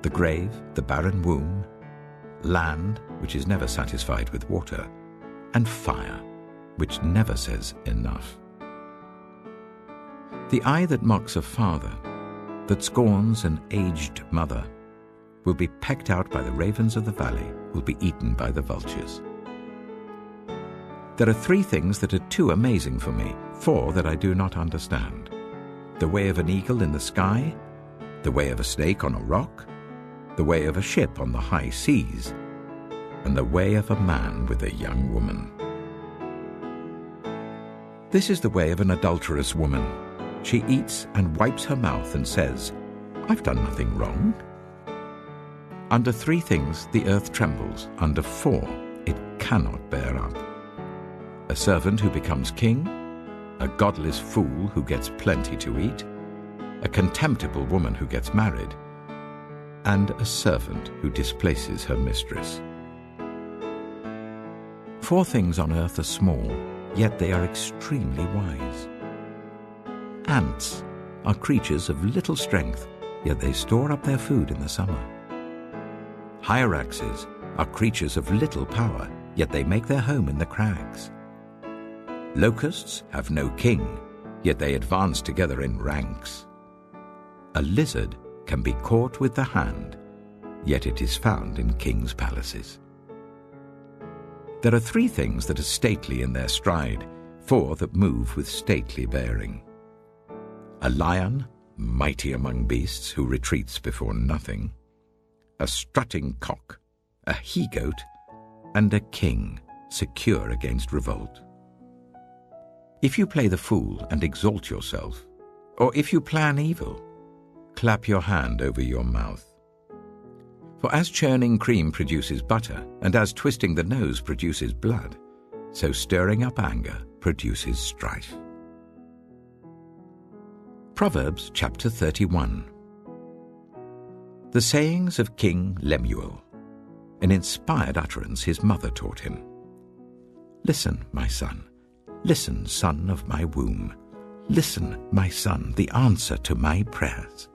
the grave, the barren womb, land, which is never satisfied with water, and fire, which never says enough. The eye that mocks a father, that scorns an aged mother, will be pecked out by the ravens of the valley, will be eaten by the vultures. There are 3 things that are too amazing for me, 4 that I do not understand: the way of an eagle in the sky, the way of a snake on a rock, the way of a ship on the high seas, and the way of a man with a young woman. This is the way of an adulterous woman. She eats and wipes her mouth and says, I've done nothing wrong. Under 3 things the earth trembles, under 4 it cannot bear up: a servant who becomes king, a godless fool who gets plenty to eat, a contemptible woman who gets married, and a servant who displaces her mistress. 4 things on earth are small, yet they are extremely wise. Ants are creatures of little strength, yet they store up their food in the summer. Hyraxes are creatures of little power, yet they make their home in the crags. Locusts have no king, yet they advance together in ranks. A lizard can be caught with the hand, yet it is found in kings' palaces. There are 3 things that are stately in their stride, 4 that move with stately bearing: a lion, mighty among beasts, who retreats before nothing; a strutting cock, a he-goat, and a king, secure against revolt. If you play the fool and exalt yourself, or if you plan evil, clap your hand over your mouth. For as churning cream produces butter, and as twisting the nose produces blood, so stirring up anger produces strife. Proverbs chapter 31. The sayings of King Lemuel. An inspired utterance his mother taught him. Listen, my son. Listen, son of my womb. Listen, my son, the answer to my prayers.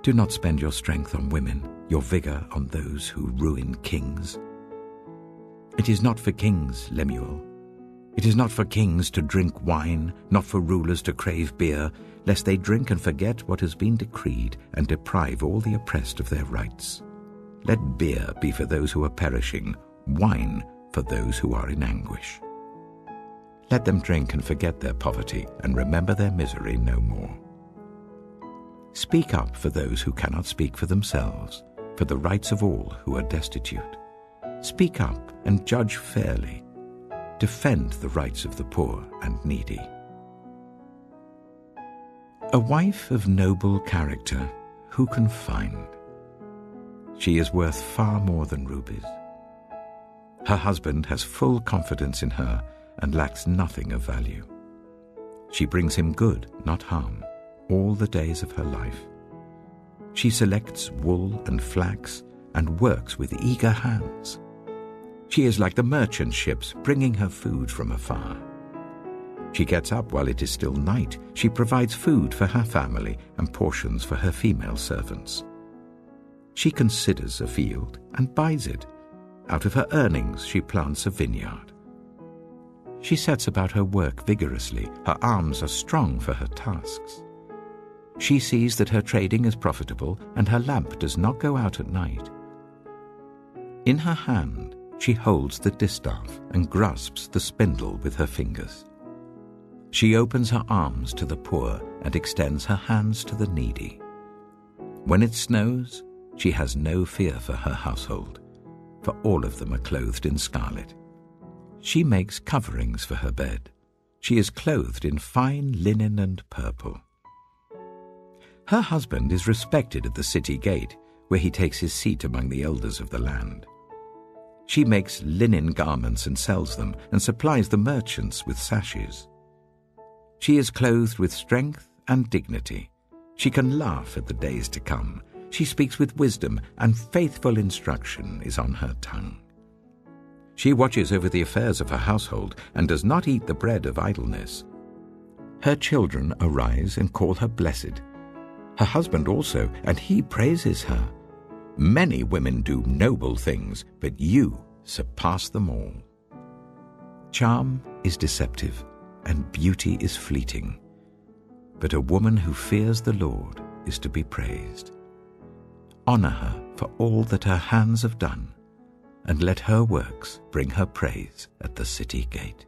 Do not spend your strength on women, your vigor on those who ruin kings. It is not for kings, Lemuel. It is not for kings to drink wine, not for rulers to crave beer, lest they drink and forget what has been decreed and deprive all the oppressed of their rights. Let beer be for those who are perishing, wine for those who are in anguish. Let them drink and forget their poverty and remember their misery no more. Speak up for those who cannot speak for themselves, for the rights of all who are destitute. Speak up and judge fairly. Defend the rights of the poor and needy. A wife of noble character, who can find? She is worth far more than rubies. Her husband has full confidence in her and lacks nothing of value. She brings him good, not harm, all the days of her life. She selects wool and flax and works with eager hands. She is like the merchant ships bringing her food from afar. She gets up while it is still night. She provides food for her family and portions for her female servants. She considers a field and buys it. Out of her earnings she plants a vineyard. She sets about her work vigorously. Her arms are strong for her tasks. She sees that her trading is profitable and her lamp does not go out at night. In her hand she holds the distaff and grasps the spindle with her fingers. She opens her arms to the poor and extends her hands to the needy. When it snows, she has no fear for her household, for all of them are clothed in scarlet. She makes coverings for her bed. She is clothed in fine linen and purple. Her husband is respected at the city gate, where he takes his seat among the elders of the land. She makes linen garments and sells them, and supplies the merchants with sashes. She is clothed with strength and dignity. She can laugh at the days to come. She speaks with wisdom, and faithful instruction is on her tongue. She watches over the affairs of her household and does not eat the bread of idleness. Her children arise and call her blessed. Her husband also, and he praises her. Many women do noble things, but you surpass them all. Charm is deceptive, and beauty is fleeting. But a woman who fears the Lord is to be praised. Honor her for all that her hands have done, and let her works bring her praise at the city gate.